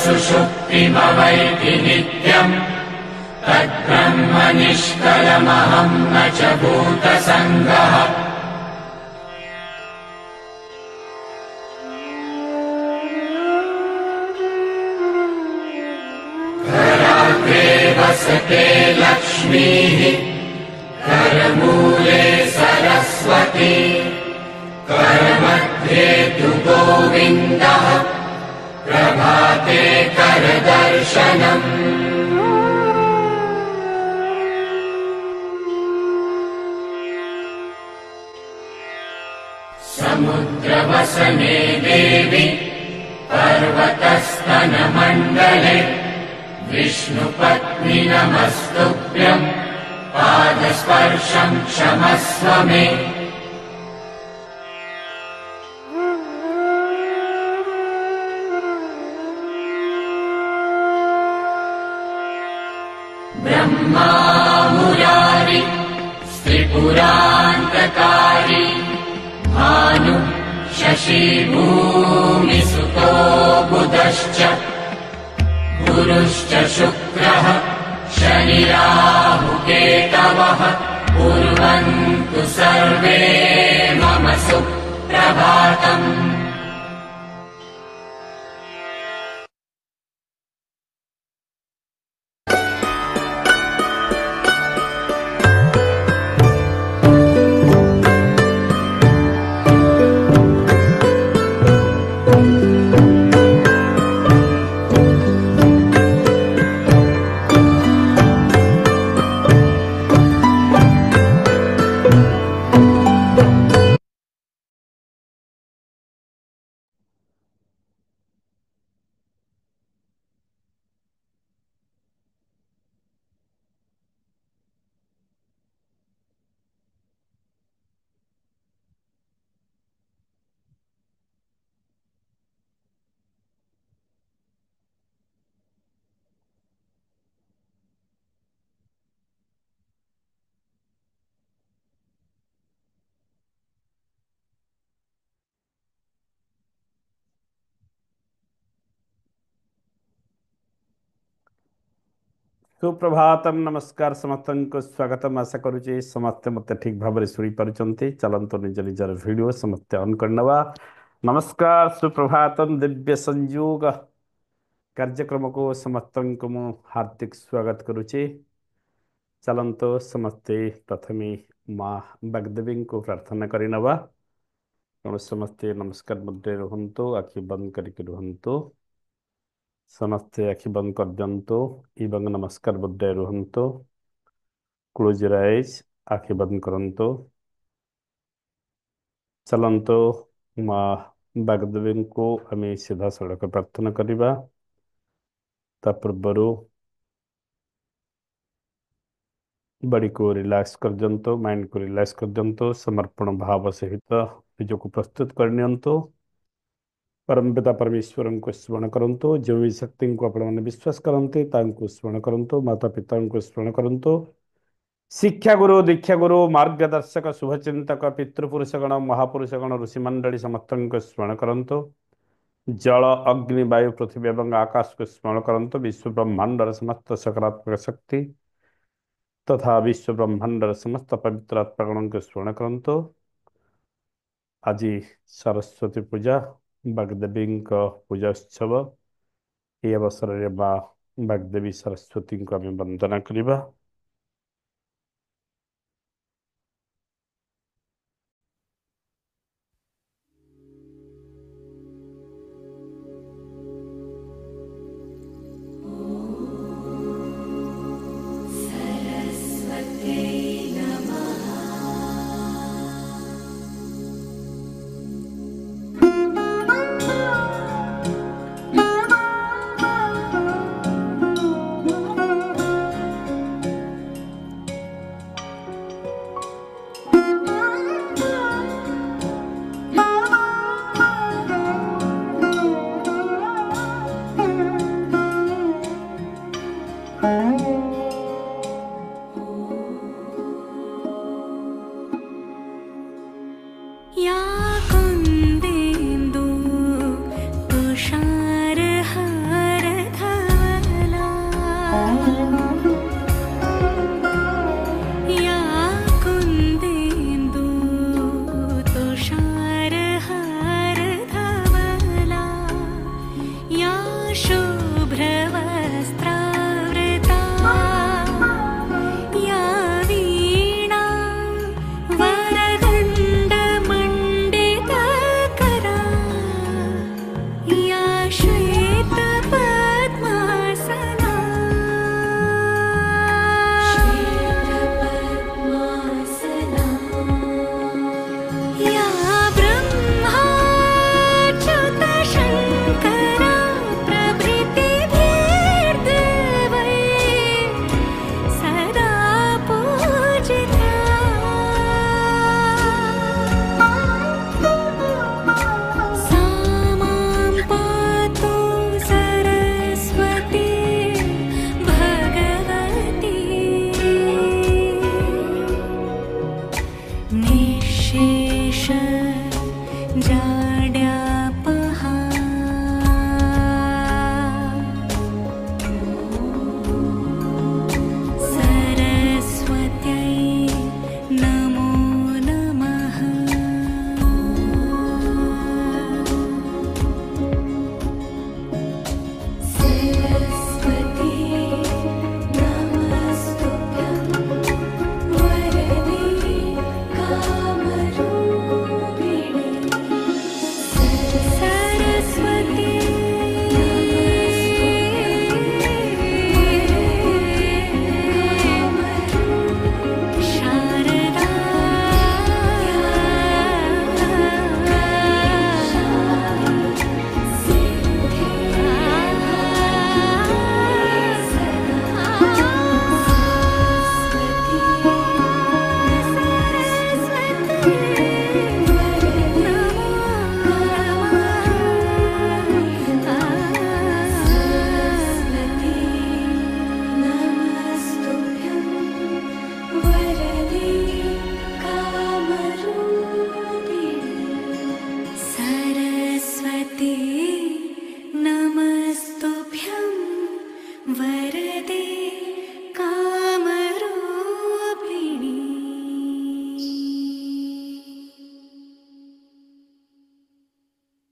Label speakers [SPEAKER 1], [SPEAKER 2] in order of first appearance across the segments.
[SPEAKER 1] सुषुप्तिमवैति नित्यम् तद्ब्रह्म निष्कलमहम् न च भूतसङ्गः कराग्रे वसते लक्ष्मीः करमूले सरस्वती करमध्ये तु गोविन्दः प्रभाते करदर्शनम् समुद्रवसने देवी पर्वतस्तनमण्डले विष्णुपत्नि नमस्तुभ्यम् पादस्पर्शम् क्षमस्व मे ब्रह्मा मुरारि त्रिपुरान्तकारी भानु शशि भूमिसुतो बुधश्च गुरुश्च शुक्रः शनिराहुकेतवः कुर्वन्तु सर्वे मम सुप्रभातम्
[SPEAKER 2] सुप्रभातम नमस्कार समस्त को स्वागतम आशा करुचे समस्ते मत ठीक भाव शुणी पार्टी चलत निज निजर भिड समस्ते अन करनवा नमस्कार सुप्रभातम दिव्य संयोग कार्यक्रम को समस्त को मु हार्दिक स्वागत करुचे चलत समस्ते प्रथमे माँ बागदेवी को प्रार्थना करनवा तेणु समस्ते नमस्कार मुद्रे रुहतु आखि बंद करके रुहतु समस्ते आखि बंद कर दिंतु एवं नमस्कार मुद्रे रुहतु क्लोज योर आइज आखि बंद करंतु चलंतु माँ बागदेवी को आम सीधा सड़क प्रार्थना करवा पूर्वर बॉडी को रिलैक्स कर दिंतु माइंड को रिलैक्स कर दिंतु समर्पण भाव सहित निज को प्रस्तुत करनियंतु परम पिता परमेश्वर को स्मरण करंतु जो भी शक्ति को आपण विश्वास करते स्मरण करंतु माता पिता को स्मरण करंतु शिक्षा गुरु दीक्षा गुरु मार्गदर्शक शुभचिंतक पितृपुरुषगण महापुरुषगण ऋषिमंडली समस्त स्मरण करंतु जल अग्नि वायु पृथ्वी एवं आकाश को स्मरण करंतु विश्व ब्रह्मांडर समस्त सकारात्मक शक्ति तथा विश्व ब्रह्मांडर समस्त पवित्र आत्मागण को स्मरण करंतु आज सरस्वती पूजा बागदेवी पूजा उत्सव ये अवसर में माँ बागदेवी सरस्वती को आम वंदना करवा
[SPEAKER 3] नमस्तुभ्यं वरदे कामरूपिणी।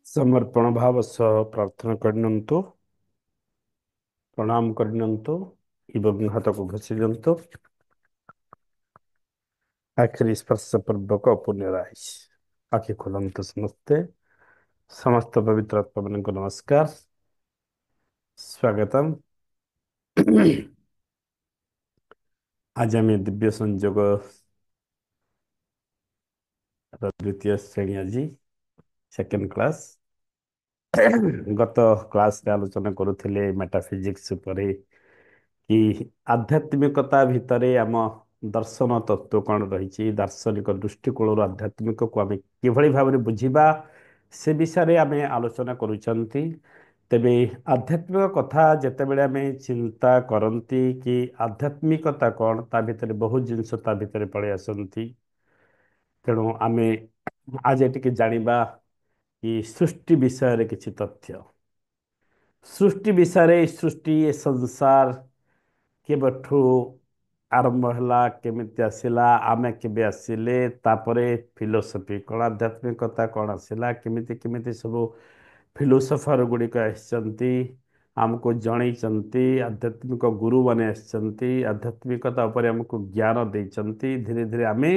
[SPEAKER 2] समर्पण भाव सह प्रार्थना करनियंतु, प्रणाम करनियंतु एवं हाथକୁ ଘଷି ଦିଅନ୍ତୁ। आखिरी स्पर्श पूर्वक पुण्य राशि आखि खोलନ୍ତୁ ସମସ୍ତେ। ସମସ୍ତ ପବିତ୍ର ଆତ୍ମା ମାନଙ୍କୁ ନମସ୍କାର, ସ୍ୱାଗତମ୍। ଆଜି ଆମେ ଦିବ୍ୟ ସଂଯୋଗ ଦ୍ୱିତୀୟ ଶ୍ରେଣୀ, ଆଜି ସେକେଣ୍ଡ କ୍ଲାସ। ଗତ କ୍ଲାସରେ ଆଲୋଚନା କରୁଥିଲେ ମେଟାଫିଜିକ୍ସ ଉପରେ, କି ଆଧ୍ୟାତ୍ମିକତା ଭିତରେ ଆମ ଦର୍ଶନ ତତ୍ତ୍ୱ କ'ଣ ରହିଛି, ଦାର୍ଶନିକ ଦୃଷ୍ଟିକୋଣରୁ ଆଧ୍ୟାତ୍ମିକକୁ ଆମେ କିଭଳି ଭାବରେ ବୁଝିବା, ସେ ବିଷୟରେ ଆମେ ଆଲୋଚନା କରୁଛନ୍ତି। ତେବେ ଆଧ୍ୟାତ୍ମିକ କଥା ଯେତେବେଳେ ଆମେ ଚିନ୍ତା କରନ୍ତି କି ଆଧ୍ୟାତ୍ମିକତା କ'ଣ, ତା ଭିତରେ ବହୁତ ଜିନିଷ ତା ଭିତରେ ପଳେଇ ଆସନ୍ତି। ତେଣୁ ଆମେ ଆଜି ଟିକେ ଜାଣିବା କି ସୃଷ୍ଟି ବିଷୟରେ କିଛି ତଥ୍ୟ। ସୃଷ୍ଟି ବିଷୟରେ, ସୃଷ୍ଟି ଏ ସଂସାର କେବେଠୁ ଆରମ୍ଭ ହେଲା, କେମିତି ଆସିଲା, ଆମେ କେବେ ଆସିଲେ, ତାପରେ ଫିଲୋସଫି କ'ଣ, ଆଧ୍ୟାତ୍ମିକତା କ'ଣ ଆସିଲା, କେମିତି କେମିତି ସବୁ ଫିଲୋସଫର ଗୁଡ଼ିକ ଆସିଛନ୍ତି, ଆମକୁ ଜଣେଇଛନ୍ତି, ଆଧ୍ୟାତ୍ମିକ ଗୁରୁମାନେ ଆସିଛନ୍ତି, ଆଧ୍ୟାତ୍ମିକତା ଉପରେ ଆମକୁ ଜ୍ଞାନ ଦେଇଛନ୍ତି। ଧୀରେ ଧୀରେ ଆମେ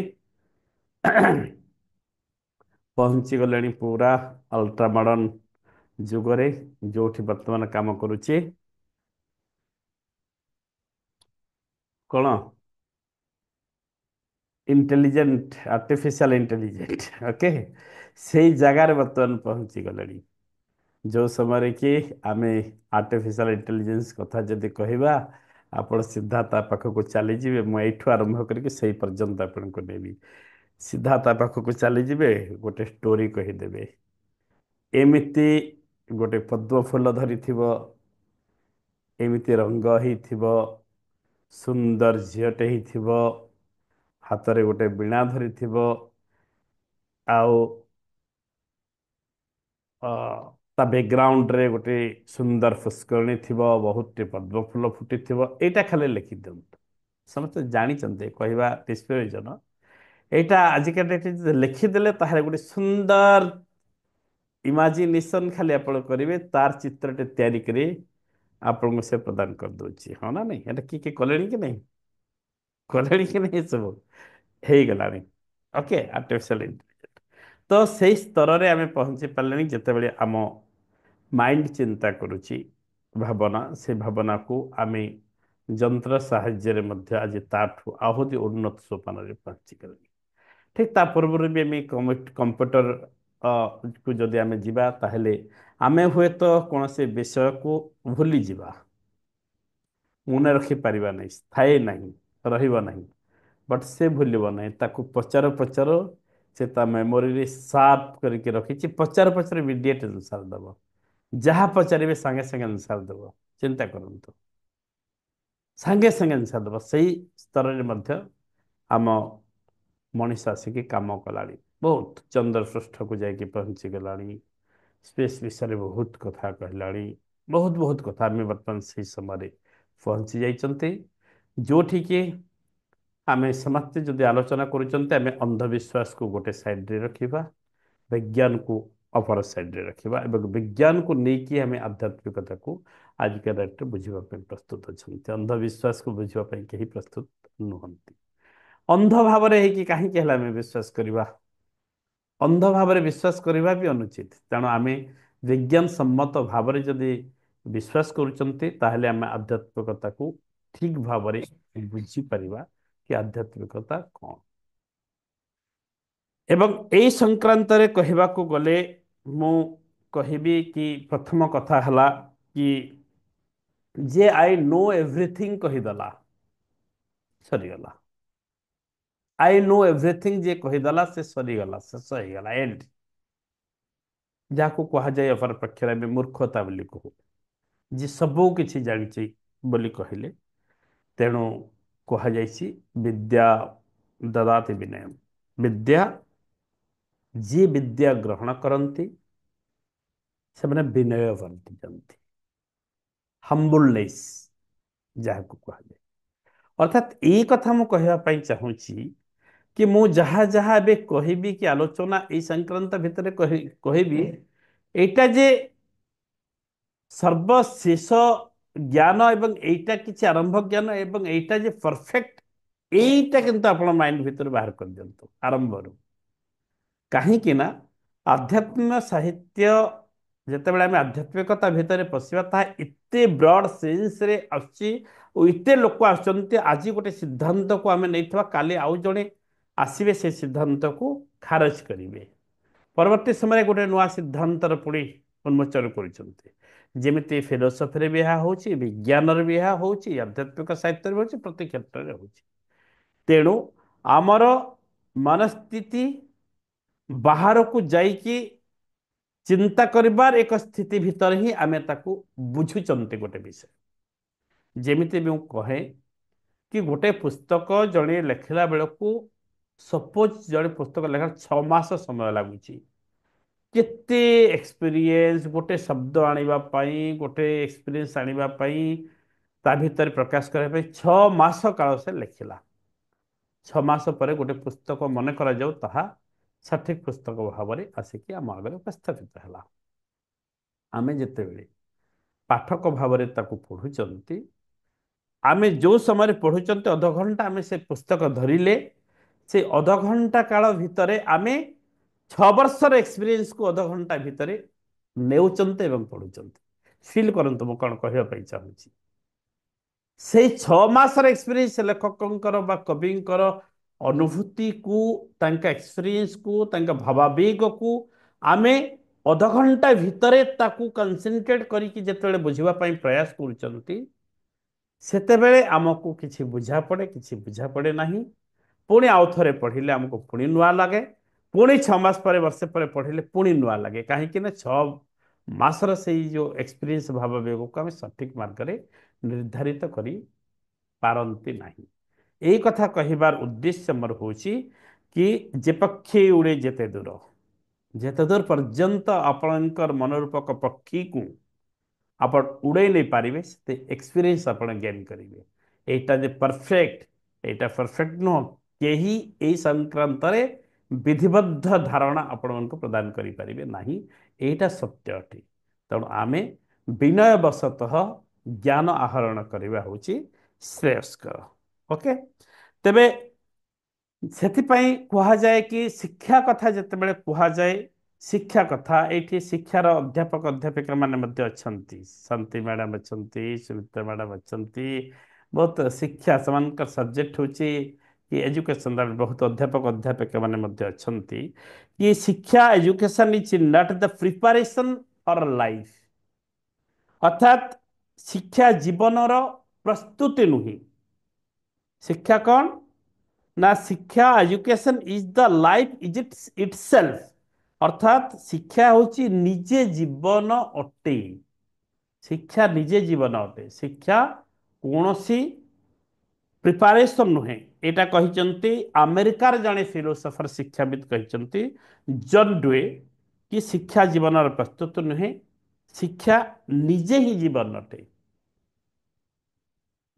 [SPEAKER 2] ପହଞ୍ଚି ଗଲେଣି ପୁରା ଅଲ୍ଟ୍ରା ମଡର୍ଣ୍ଣ ଯୁଗରେ, ଯୋଉଠି ବର୍ତ୍ତମାନ କାମ କରୁଛି କ'ଣ, ଇଣ୍ଟେଲିଜେଣ୍ଟ, ଆର୍ଟିଫିସିଆଲ ଇଣ୍ଟେଲିଜେଣ୍ଟ। ଓକେ, ସେଇ ଜାଗାରେ ବର୍ତ୍ତମାନ ପହଞ୍ଚି ଗଲେଣି। ଯେଉଁ ସମୟରେ କି ଆମେ ଆର୍ଟିଫିସିଆଲ ଇଣ୍ଟେଲିଜେନ୍ସ କଥା ଯଦି କହିବା, ଆପଣ ସିଧା ତା ପାଖକୁ ଚାଲିଯିବେ। ମୁଁ ଏଇଠୁ ଆରମ୍ଭ କରିକି ସେଇ ପର୍ଯ୍ୟନ୍ତ ଆପଣଙ୍କୁ ନେବି। ସିଧା ତା ପାଖକୁ ଚାଲିଯିବେ, ଗୋଟେ ଷ୍ଟୋରି କହିଦେବେ। ଏମିତି ଗୋଟେ ପଦ୍ମ ଫୁଲ ଧରିଥିବ, ଏମିତି ରଙ୍ଗ ହେଇଥିବ, ସୁନ୍ଦର ଝିଅଟେ ହେଇଥିବ, ହାତରେ ଗୋଟେ ବୀଣା ଧରିଥିବ, ଆଉ ତା ବ୍ୟାକଗ୍ରାଉଣ୍ଡରେ ଗୋଟେ ସୁନ୍ଦର ପୁଷ୍କରିଣୀ ଥିବ, ବହୁତ ପଦ୍ମ ଫୁଲ ଫୁଟିଥିବ। ଏଇଟା ଖାଲି ଲେଖିଦିଅନ୍ତୁ, ସମସ୍ତେ ଜାଣିଛନ୍ତି, କହିବା ନିଷ୍ପ୍ରୟୋଜନ। ଏଇଟା ଆଜିକାଲି ଲେଖିଦେଲେ ତାହେଲେ ଗୋଟେ ସୁନ୍ଦର ଇମାଜିନେସନ ଖାଲି ଆପଣ କରିବେ, ତାର ଚିତ୍ରଟେ ତିଆରି କରି ଆପଣଙ୍କୁ ସେ ପ୍ରଦାନ କରିଦଉଛି। ହଁ ନା ନାଇଁ? ଏଟା କିଏ କିଏ କଲେଣି କି ନାଇଁ? କଲେଣି କି ନାଇଁ? ସବୁ ହେଇଗଲାଣି। Okay, artificial intelligence. ତ ସେଇ ସ୍ତରରେ ଆମେ ପହଞ୍ଚି ପାରିଲେଣି, ଯେତେବେଳେ ଆମ ମାଇଣ୍ଡ ଚିନ୍ତା କରୁଛି ଭାବନା, ସେ ଭାବନାକୁ ଆମେ ଯନ୍ତ୍ର ସାହାଯ୍ୟରେ ମଧ୍ୟ ଆଜି ତାଠୁ ଆହୁରି ଉନ୍ନତ ସୋପାନରେ ପହଞ୍ଚିଗଲେଣି। ଠିକ୍ ତା ପୂର୍ବରୁ ବି ଆମେ କମ୍ପ୍ୟୁଟର କୁ ଯଦି ଆମେ ଯିବା, ତାହେଲେ ଆମେ ହୁଏତ କୌଣସି ବିଷୟକୁ ଭୁଲିଯିବା, ମନେ ରଖିପାରିବା ନାହିଁ, ସ୍ଥାୟୀ ନାହିଁ, ରହିବ ନାହିଁ। ବଟ୍ ସେ ଭୁଲିବ ନାହିଁ, ତାକୁ ପଚାର ପଚାର, ସେ ତା ମେମୋରିରେ ସାର୍ପ କରିକି ରଖିଛି। ପଚାର ପଚାର ଇମିଡିଏଟ୍ ଆନ୍ସର ଦେବ, ଯାହା ପଚାରିବେ ସାଙ୍ଗେ ସାଙ୍ଗେ ଆନ୍ସର ଦେବ। ଚିନ୍ତା କରନ୍ତୁ, ସାଙ୍ଗେ ସାଙ୍ଗେ ଆନ୍ସର ଦେବ। ସେଇ ସ୍ତରରେ ମଧ୍ୟ ଆମ ମଣିଷ ଆସିକି କାମ କଲାଣି, ବହୁତ ଚନ୍ଦ୍ର ପୃଷ୍ଠକୁ ଯାଇକି ପହଞ୍ଚି ଗଲାଣି, ସ୍ପେସ୍ ବିଷୟରେ ବହୁତ କଥା କହିଲାଣି, ବହୁତ ବହୁତ କଥା। ଆମେ ବର୍ତ୍ତମାନ ସେଇ ସମୟରେ ପହଞ୍ଚି ଯାଇଛନ୍ତି, ଯୋଉଠିକି ଆମେ ସମସ୍ତେ ଯଦି ଆଲୋଚନା କରୁଛନ୍ତି, ଆମେ ଅନ୍ଧବିଶ୍ୱାସକୁ ଗୋଟେ ସାଇଡରେ ରଖିବା, ବିଜ୍ଞାନକୁ ଅପର ସାଇଡରେ ରଖିବା, ଏବଂ ବିଜ୍ଞାନକୁ ନେଇକି ଆମେ ଆଧ୍ୟାତ୍ମିକତାକୁ ଆଜିକା ଡେଟ୍ରେ ବୁଝିବା ପାଇଁ ପ୍ରସ୍ତୁତ ଅଛନ୍ତି। ଅନ୍ଧବିଶ୍ୱାସକୁ ବୁଝିବା ପାଇଁ କେହି ପ୍ରସ୍ତୁତ ନୁହନ୍ତି। ଅନ୍ଧ ଭାବରେ ହେଇକି କାହିଁକି ହେଲେ ଆମେ ବିଶ୍ୱାସ କରିବା? ଅନ୍ଧ ଭାବରେ ବିଶ୍ୱାସ କରିବା ବି ଅନୁଚିତ। ତେଣୁ ଆମେ ବିଜ୍ଞାନ ସମ୍ମତ ଭାବରେ ଯଦି ବିଶ୍ୱାସ କରୁଛନ୍ତି, ତାହେଲେ ଆମେ ଆଧ୍ୟାତ୍ମିକତାକୁ ଠିକ ଭାବରେ ବୁଝିପାରିବା କି ଆଧ୍ୟାତ୍ମିକତା କ'ଣ। ଏବଂ ଏଇ ସଂକ୍ରାନ୍ତରେ କହିବାକୁ ଗଲେ ମୁଁ କହିବି କି ପ୍ରଥମ କଥା ହେଲା କି ଯେ ଆଇ ନୋ ଏଭ୍ରିଥିଙ୍ଗ କହିଦେଲା, ସରିଗଲା। ଆଇ ନୋ ଏଭ୍ରିଥିଙ୍ଗ ଯେ କହିଦେଲା, ସେ ସରିଗଲା, ଶେଷ ହେଇଗଲା, ଏଣ୍ଡ। ଯାହାକୁ କୁହାଯାଏ ଅପର ପକ୍ଷରେ ଆମେ ମୂର୍ଖତା ବୋଲି କହୁ, ଯେ ସବୁ କିଛି ଜାଣିଛି ବୋଲି କହିଲେ। ତେଣୁ କୁହାଯାଇଛି ବିଦ୍ୟା ଦଦାତି ବିନୟମ୍। ବିଦ୍ୟା, ଯିଏ ବିଦ୍ୟା ଗ୍ରହଣ କରନ୍ତି ସେମାନେ ବିନୟ ବର୍ଦ୍ଧିଛନ୍ତି, ହମ୍ବୁଲନେସ୍ ଯାହାକୁ କୁହାଯାଏ। ଅର୍ଥାତ୍ ଏଇ କଥା ମୁଁ କହିବା ପାଇଁ ଚାହୁଁଛି କି ମୁଁ ଯାହା ଯାହା ଏବେ କହିବି କି ଆଲୋଚନା ଏଇ ସଂକ୍ରାନ୍ତ ଭିତରେ କହିବି, ଏଇଟା ଯେ ସର୍ବଶେଷ ଜ୍ଞାନ ଏବଂ ଏଇଟା କିଛି ଆରମ୍ଭ ଜ୍ଞାନ ଏବଂ ଏଇଟା ଯେ ପରଫେକ୍ଟ, ଏଇଟା କିନ୍ତୁ ଆପଣ ମାଇଣ୍ଡ ଭିତରୁ ବାହାର କରିଦିଅନ୍ତୁ ଆରମ୍ଭରୁ। କାହିଁକି ନା ଆଧ୍ୟାତ୍ମିକ ସାହିତ୍ୟ ଯେତେବେଳେ ଆମେ ଆଧ୍ୟାତ୍ମିକତା ଭିତରେ ପଶିବା, ତାହା ଏତେ ବ୍ରଡ ସେନ୍ସରେ ଆସୁଛି ଓ ଏତେ ଲୋକ ଆସୁଛନ୍ତି। ଆଜି ଗୋଟେ ସିଦ୍ଧାନ୍ତକୁ ଆମେ ନେଇଥିବା, କାଲି ଆଉ ଜଣେ ଆସିବେ ସେ ସିଦ୍ଧାନ୍ତକୁ ଖାରଜ କରିବେ, ପରବର୍ତ୍ତୀ ସମୟରେ ଗୋଟେ ନୂଆ ସିଦ୍ଧାନ୍ତର ପୁଣି ଉନ୍ମୋଚନ କରୁଛନ୍ତି। ଯେମିତି ଫିଲୋସଫିରେ ବି ଏହା ହେଉଛି, ବିଜ୍ଞାନରେ ବି ଏହା ହେଉଛି, ଆଧ୍ୟାତ୍ମିକ ସାହିତ୍ୟରେ ବି ହେଉଛି, ପ୍ରତି କ୍ଷେତ୍ରରେ ହେଉଛି। ତେଣୁ ଆମର ମନସ୍ଥିତି ବାହାରକୁ ଯାଇକି ଚିନ୍ତା କରିବାର ଏକ ସ୍ଥିତି ଭିତରେ ହିଁ ଆମେ ତାକୁ ବୁଝୁଛନ୍ତି ଗୋଟେ ବିଷୟ। ଯେମିତି ମୁଁ କହେ କି ଗୋଟେ ପୁସ୍ତକ ଜଣେ ଲେଖିଲା ବେଳକୁ, ସପୋଜ ଜଣେ ପୁସ୍ତକ ଲେଖା 6 ମାସ ସମୟ ଲାଗୁଛି। କେତେ ଏକ୍ସପିରିଏନ୍ସ ଗୋଟେ ଶବ୍ଦ ଆଣିବା ପାଇଁ, ଗୋଟେ ଏକ୍ସପିରିଏନ୍ସ ଆଣିବା ପାଇଁ, ତା ଭିତରେ ପ୍ରକାଶ କରିବା ପାଇଁ 6 ମାସ କାଳ ସେ ଲେଖିଲା। 6 ମାସ ପରେ ଗୋଟେ ପୁସ୍ତକ ମନେ କରାଯାଉ, ତାହା ସଠିକ ପୁସ୍ତକ ଭାବରେ ଆସିକି ଆମ ଆଗରେ ଉପସ୍ଥାପିତ ହେଲା। ଆମେ ଯେତେବେଳେ ପାଠକ ଭାବରେ ତାକୁ ପଢ଼ୁଛନ୍ତି, ଆମେ ଯେଉଁ ସମୟରେ ପଢ଼ୁଛନ୍ତି ଅଧଘଣ୍ଟା ଆମେ ସେ ପୁସ୍ତକ ଧରିଲେ, ସେ ଅଧଘଣ୍ଟା କାଳ ଭିତରେ ଆମେ 6 ବର୍ଷର ଏକ୍ସପିରିଏନ୍ସକୁ ଅଧଘଣ୍ଟା ଭିତରେ ନେଉଛନ୍ତି ଏବଂ ପଢ଼ୁଛନ୍ତି। ଫିଲ୍ କରନ୍ତୁ ମୁଁ କ'ଣ କହିବା ପାଇଁ ଚାହୁଁଛି। ସେଇ 6 ମାସର ଏକ୍ସପିରିଏନ୍ସ ଲେଖକଙ୍କର ବା କବିଙ୍କର ଅନୁଭୂତିକୁ, ତାଙ୍କ ଏକ୍ସପିରିଏନ୍ସକୁ, ତାଙ୍କ ଭାବାବେଗକୁ ଆମେ ଅଧଘଣ୍ଟା ଭିତରେ ତାକୁ କନସେନଟ୍ରେଟ୍ କରିକି ଯେତେବେଳେ ବୁଝିବା ପାଇଁ ପ୍ରୟାସ କରୁଛନ୍ତି, ସେତେବେଳେ ଆମକୁ କିଛି ବୁଝା ପଡ଼େ, କିଛି ବୁଝା ପଡ଼େ ନାହିଁ। ପୁଣି ଆଉ ଥରେ ପଢ଼ିଲେ ଆମକୁ ପୁଣି ନୂଆ ଲାଗେ, ପୁଣି 6 ମାସ ପରେ, ବର୍ଷେ ପରେ ପଢ଼ିଲେ ପୁଣି ନୂଆ ଲାଗେ। କାହିଁକି ନା 6 ମାସର ସେଇ ଯେଉଁ ଏକ୍ସପିରିଏନ୍ସ ଭାବାବେଗକୁ ଆମେ ସଠିକ ମାର୍ଗରେ ନିର୍ଦ୍ଧାରିତ କରି ପାରନ୍ତି ନାହିଁ। ଏଇ କଥା କହିବାର ଉଦ୍ଦେଶ୍ୟ ମୋର ହେଉଛି କି ଯେ ପକ୍ଷୀ ଉଡ଼େ ଯେତେ ଦୂର, ଯେତେ ଦୂର ପର୍ଯ୍ୟନ୍ତ ଆପଣଙ୍କର ମନୋରୂପକ ପକ୍ଷୀକୁ ଆପଣ ଉଡ଼େଇ ନେଇପାରିବେ, ସେତେ ଏକ୍ସପିରିଏନ୍ସ ଆପଣ ଗେନ୍ କରିବେ। এইটা যে ପରଫେକ୍ଟ, এইଟା ପରଫେକ୍ଟ ନୁହଁ, କେହି ଏହି ସଂକ୍ରାନ୍ତରେ ବିଧିବଦ୍ଧ ଧାରଣା ଆପଣମାନଙ୍କୁ ପ୍ରଦାନ କରିପାରିବେ ନାହିଁ। ଏଇଟା ସତ୍ୟ ଅଟେ। ତେଣୁ ଆମେ ବିନୟବଶତଃ ଜ୍ଞାନ ଆହରଣ କରିବା ହେଉଛି ଶ୍ରେୟସ୍କର। ଓକେ, ତେବେ ସେଥିପାଇଁ କୁହାଯାଏ କି ଶିକ୍ଷା କଥା ଯେତେବେଳେ କୁହାଯାଏ, ଶିକ୍ଷା କଥା, ଏଇଠି ଶିକ୍ଷାର ଅଧ୍ୟାପକ ଅଧ୍ୟାପିକା ମାନେ ମଧ୍ୟ ଅଛନ୍ତି। ଶାନ୍ତି ମ୍ୟାଡ଼ାମ ଅଛନ୍ତି, ସୁମିତ୍ରା ମ୍ୟାଡ଼ାମ ଅଛନ୍ତି। ବହୁତ ଶିକ୍ଷା ସେମାନଙ୍କର ସବଜେକ୍ଟ ହେଉଛି କି ଏଜୁକେସନ। ବହୁତ ଅଧ୍ୟାପକ ଅଧ୍ୟାପିକା ମାନେ ମଧ୍ୟ ଅଛନ୍ତି କି ଶିକ୍ଷା, education is not the preparation for life. ଅର୍ଥାତ୍ ଶିକ୍ଷା ଜୀବନର ପ୍ରସ୍ତୁତି ନୁହେଁ। ଶିକ୍ଷା କ'ଣ ନା, ଶିକ୍ଷା education is the life is itself. ଅର୍ଥାତ୍ ଶିକ୍ଷା ହେଉଛି ନିଜେ ଜୀବନ ଅଟେ। ଶିକ୍ଷା ନିଜେ ଜୀବନ ଅଟେ। ଶିକ୍ଷା କୌଣସି ପ୍ରିପାରେସନ ନୁହେଁ। ଏଇଟା କହିଛନ୍ତି ଆମେରିକାର ଜଣେ ଫିଲୋସଫର, ଶିକ୍ଷାବିତ କହିଛନ୍ତି ଜନ୍ ଡୁଏ, କି ଶିକ୍ଷା ଜୀବନର ପ୍ରସ୍ତୁତ ନୁହେଁ, ଶିକ୍ଷା ନିଜେ ହିଁ ଜୀବନ ଅଟେ,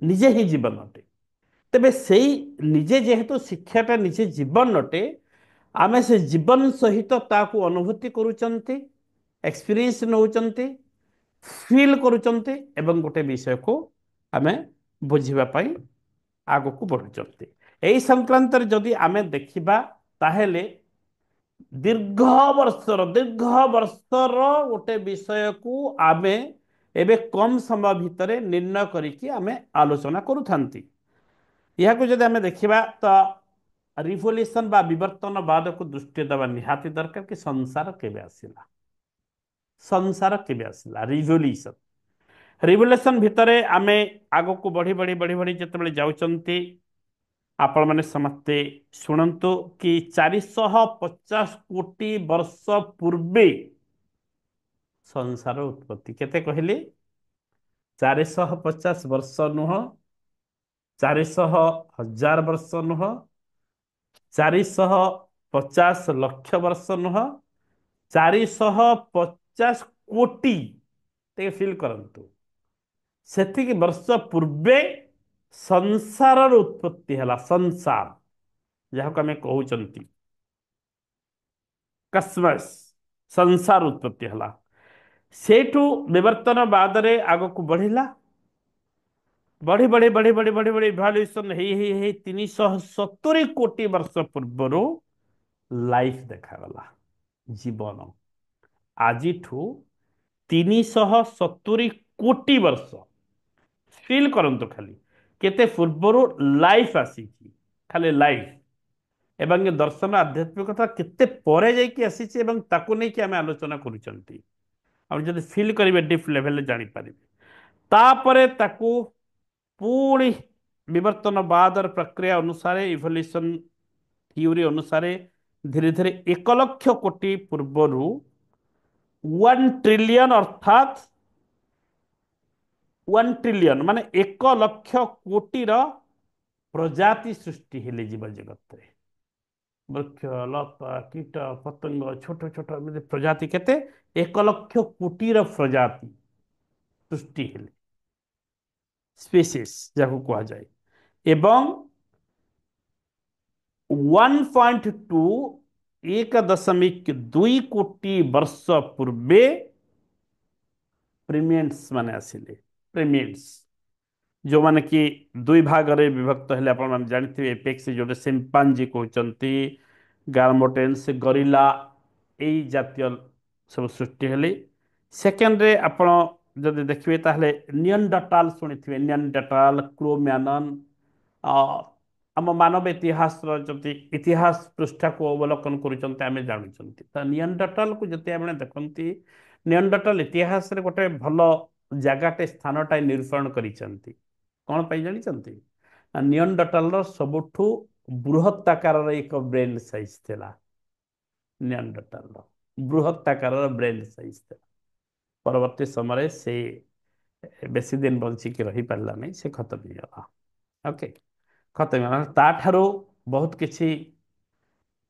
[SPEAKER 2] ନିଜେ ହିଁ ଜୀବନ ଅଟେ। ତେବେ ସେଇ ନିଜେ ଯେହେତୁ ଶିକ୍ଷାଟା ନିଜେ ଜୀବନ ଅଟେ, ଆମେ ସେ ଜୀବନ ସହିତ ତାକୁ ଅନୁଭୂତି କରୁଛନ୍ତି, ଏକ୍ସପିରିଏନ୍ସ ନେଉଛନ୍ତି, ଫିଲ୍ କରୁଛନ୍ତି ଏବଂ ଗୋଟେ ବିଷୟକୁ ଆମେ ବୁଝିବା ପାଇଁ ଆଗକୁ ବଢ଼ୁଛନ୍ତି। ଏହି ସଂକ୍ରାନ୍ତରେ ଯଦି ଆମେ ଦେଖିବା, ତାହେଲେ ଦୀର୍ଘ ବର୍ଷର ଗୋଟେ ବିଷୟକୁ ଆମେ ଏବେ କମ୍ ସମୟ ଭିତରେ ନିର୍ଣ୍ଣୟ କରିକି ଆମେ ଆଲୋଚନା କରୁଥାନ୍ତି। ଏହାକୁ ଯଦି ଆମେ ଦେଖିବା ତ ରିଭଲ୍ୟୁସନ ବା ବିବର୍ତ୍ତନବାଦକୁ ଦୃଷ୍ଟି ଦେବା ନିହାତି ଦରକାର କି ସଂସାର କେବେ ଆସିଲା, ସଂସାର କେବେ ଆସିଲା, ରିଭଲ୍ୟୁସନ। ରିଭଲ୍ୟୁସନ ଭିତରେ ଆମେ ଆଗକୁ ବଢ଼ି ବଢ଼ି ବଢ଼ି ବଢ଼ି ଯେତେବେଳେ ଯାଉଛନ୍ତି, ଆପଣମାନେ ସମସ୍ତେ ଶୁଣନ୍ତୁ କି 450 କୋଟି ବର୍ଷ ପୂର୍ବେ ସଂସାର ଉତ୍ପତ୍ତି। କେତେ କହିଲେ? 450 ବର୍ଷ ନୁହଁ, 400,000 ବର୍ଷ ନୁହଁ, 450 ଲକ୍ଷ ବର୍ଷ ନୁହଁ, 450 କୋଟି ଟିକେ ଫିଲ୍ କରନ୍ତୁ ସେତିକି ବର୍ଷ ପୂର୍ବେ ସଂସାରର ଉତ୍ପତ୍ତି ହେଲା ସଂସାର ଯାହାକୁ ଆମେ କହୁଛନ୍ତି କସ୍ମସ୍ ସଂସାର ଉତ୍ପତ୍ତି ହେଲା ସେଇଠୁ ବିବର୍ତ୍ତନ ବାଦରେ ଆଗକୁ ବଢିଲା ବଢି ବଢି ବଢି ବଢି ବଢି ବଢି ଇଭାଲ୍ୟୁଏସନ ହେଇ 370 ବର୍ଷ ପୂର୍ବରୁ ଲାଇଫ ଦେଖାଗଲା ଜୀବନ ଆଜିଠୁ 370 ବର୍ଷ ଫିଲ୍ କରନ୍ତୁ ଖାଲି କେତେ ପୂର୍ବରୁ ଲାଇଫ ଆସିଛି ଖାଲି ଲାଇଫ ଏବଂ ଏ ଦର୍ଶନ ଆଧ୍ୟାତ୍ମିକତା କେତେ ପରେ ଯାଇକି ଆସିଛି ଏବଂ ତାକୁ ନେଇକି ଆମେ ଆଲୋଚନା କରୁଛନ୍ତି ଆଉ ଯଦି ଫିଲ୍ କରିବେ ଡିପ୍ ଲେଭେଲରେ ଜାଣିପାରିବେ ତାପରେ ତାକୁ ପୁଣି ବିବର୍ତ୍ତନବାଦର ପ୍ରକ୍ରିୟା ଅନୁସାରେ ଇଭଲ୍ୟୁସନ ଥିଓରି ଅନୁସାରେ ଧୀରେ ଧୀରେ 1 ଲକ୍ଷ କୋଟି ପୂର୍ବରୁ 1 ଟ୍ରିଲିୟନ ଅର୍ଥାତ୍ 1 ଟ୍ରିଲିୟନ ମାନେ 1 ଲକ୍ଷ କୋଟିର ପ୍ରଜାତି ସୃଷ୍ଟି ହେଲେ ଜୀବ ଜଗତରେ ବୃକ୍ଷ ଲତା କୀଟ ପତଙ୍ଗ ଛୋଟ ଛୋଟ ଏମିତି ପ୍ରଜାତି କେତେ 1 ଲକ୍ଷ କୋଟିର ପ୍ରଜାତି ସୃଷ୍ଟି ହେଲେ ସ୍ପିସିସ୍ ଯାହାକୁ କୁହାଯାଏ ଏବଂ 1.2 1.2 କୋଟି ବର୍ଷ ପୂର୍ବେ ପ୍ରିମିଏଣ୍ଟସ୍ ମାନେ ଆସିଲେ ପ୍ରିମିଏଣ୍ଟସ୍ ଯେଉଁମାନେ କି ଦୁଇ ଭାଗରେ ବିଭକ୍ତ ହେଲେ ଆପଣମାନେ ଜାଣିଥିବେ ଏପେକ୍ସ ଯୋଉଟା ସିମ୍ପାଞ୍ଜି କହୁଛନ୍ତି ଗାର୍ମୋଟେନ୍ସ ଗରିଲା ଏଇ ଜାତୀୟ ସବୁ ସୃଷ୍ଟି ହେଲେ ସେକେଣ୍ଡରେ ଆପଣ ଯଦି ଦେଖିବେ ତାହେଲେ ନିଅଣ୍ଡରଟାଲ ଶୁଣିଥିବେ ନିଅଣ୍ଡରଟାଲ କ୍ରୋମ୍ୟାନନ୍ ଆମ ମାନବ ଇତିହାସର ଯଦି ଇତିହାସ ପୃଷ୍ଠାକୁ ଅବଲୋକନ କରୁଛନ୍ତି ଆମେ ଜାଣୁଛନ୍ତି ତ ନିଅଣ୍ଡରଟାଲକୁ ଯଦି ଆମେ ଦେଖନ୍ତି ନିଅଣ୍ଡରଟାଲ ଇତିହାସରେ ଗୋଟେ ଭଲ ଜାଗାଟେ ସ୍ଥାନଟାଏ ନିରୂପଣ କରିଛନ୍ତି କ'ଣ ପାଇଁ ଜାଣିଛନ୍ତି ନା ନିଅଣ୍ଡରଟାଲର ସବୁଠୁ ବୃହତ୍ ଆକାରର ଏକ ବ୍ରେନ୍ ସାଇଜ୍ ଥିଲା ନିଅଣ୍ଡରଟାଲର ବୃହତ୍ ଆକାରର ବ୍ରେନ୍ ସାଇଜ୍ ଥିଲା ପରବର୍ତ୍ତୀ ସମୟରେ ସେ ବେଶୀ ଦିନ ବଞ୍ଚିକି ରହିପାରିଲା ନାହିଁ ସେ ଖତମ ହେଇଗଲା ଓକେ ଖତମ ହେଇଗଲା ତାଠାରୁ ବହୁତ କିଛି